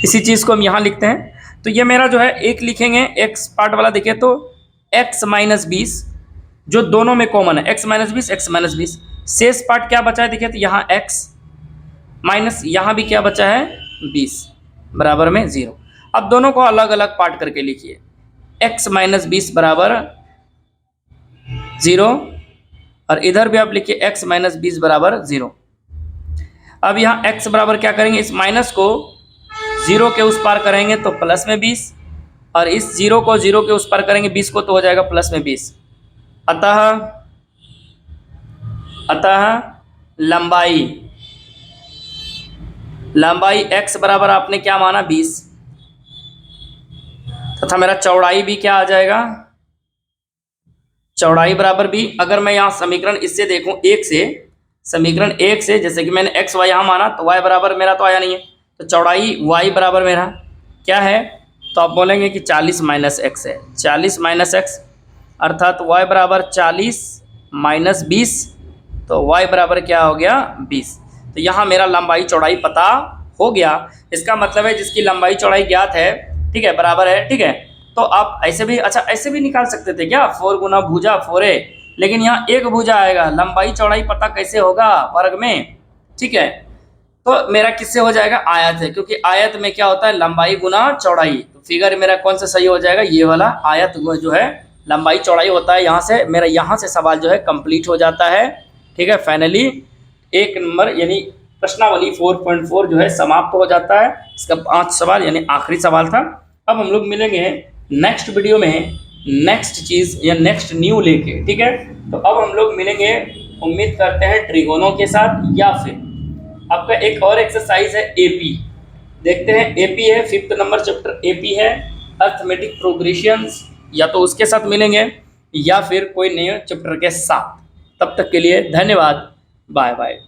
इसी चीज को हम यहाँ लिखते हैं। तो ये मेरा जो है एक लिखेंगे x पार्ट वाला, देखिए तो x माइनस 20 जो दोनों में कॉमन है, x माइनस 20 x माइनस 20, शेष पार्ट क्या बचा है, देखिए तो यहाँ x माइनस यहाँ भी क्या बचा है 20 बराबर में 0। अब दोनों को अलग अलग पार्ट करके लिखिए, x माइनस 20 बराबर 0, और इधर भी आप लिखिए x माइनस 20 बराबर 0। अब यहाँ x बराबर क्या करेंगे, इस माइनस को 0 के उस पार करेंगे तो प्लस में 20, और इस 0 को 0 के उस पार करेंगे 20 को तो हो जाएगा प्लस में 20। अतः लंबाई x बराबर आपने क्या माना 20, तथा मेरा चौड़ाई भी क्या आ जाएगा, चौड़ाई बराबर भी, अगर मैं यहाँ समीकरण इससे देखूं समीकरण 1 से, जैसे कि मैंने x y यहाँ माना तो y बराबर मेरा तो आया नहीं है, तो चौड़ाई y बराबर मेरा क्या है, तो आप बोलेंगे कि 40 माइनस एक्स है, 40 माइनस एक्स अर्थात y बराबर 40 माइनस 20, तो y बराबर क्या हो गया 20। तो यहाँ मेरा लंबाई चौड़ाई पता हो गया। इसका मतलब है जिसकी लंबाई चौड़ाई ज्ञात है, ठीक है, बराबर है, ठीक है, तो आप ऐसे भी, अच्छा ऐसे भी निकाल सकते थे क्या, 4 गुना भुजा 4a, लेकिन यहाँ एक भुजा आएगा, लंबाई चौड़ाई पता कैसे होगा वर्ग में, ठीक है, तो मेरा किससे हो जाएगा आयत है, क्योंकि आयत में क्या होता है लंबाई गुना चौड़ाई, तो फिगर मेरा कौन सा सही हो जाएगा, ये वाला आयत जो है लंबाई चौड़ाई होता है। यहाँ से मेरा यहाँ से सवाल जो है कंप्लीट हो जाता है, ठीक है, फाइनली 1 नंबर यानी प्रश्नावली 4.4 जो है समाप्त हो जाता है। इसका 5 सवाल यानी आखिरी सवाल था। अब हम लोग मिलेंगे नेक्स्ट वीडियो में नेक्स्ट चीज़ या नेक्स्ट न्यू लेके, ठीक है, तो अब हम लोग मिलेंगे, उम्मीद करते हैं ट्रिगोनों के साथ, या फिर आपका एक और एक्सरसाइज है एपी, देखते हैं एपी है 5th नंबर चैप्टर एपी है अर्थमेटिक प्रोग्रेशंस, या तो उसके साथ मिलेंगे या फिर कोई नए चैप्टर के साथ। तब तक के लिए धन्यवाद, बाय बाय।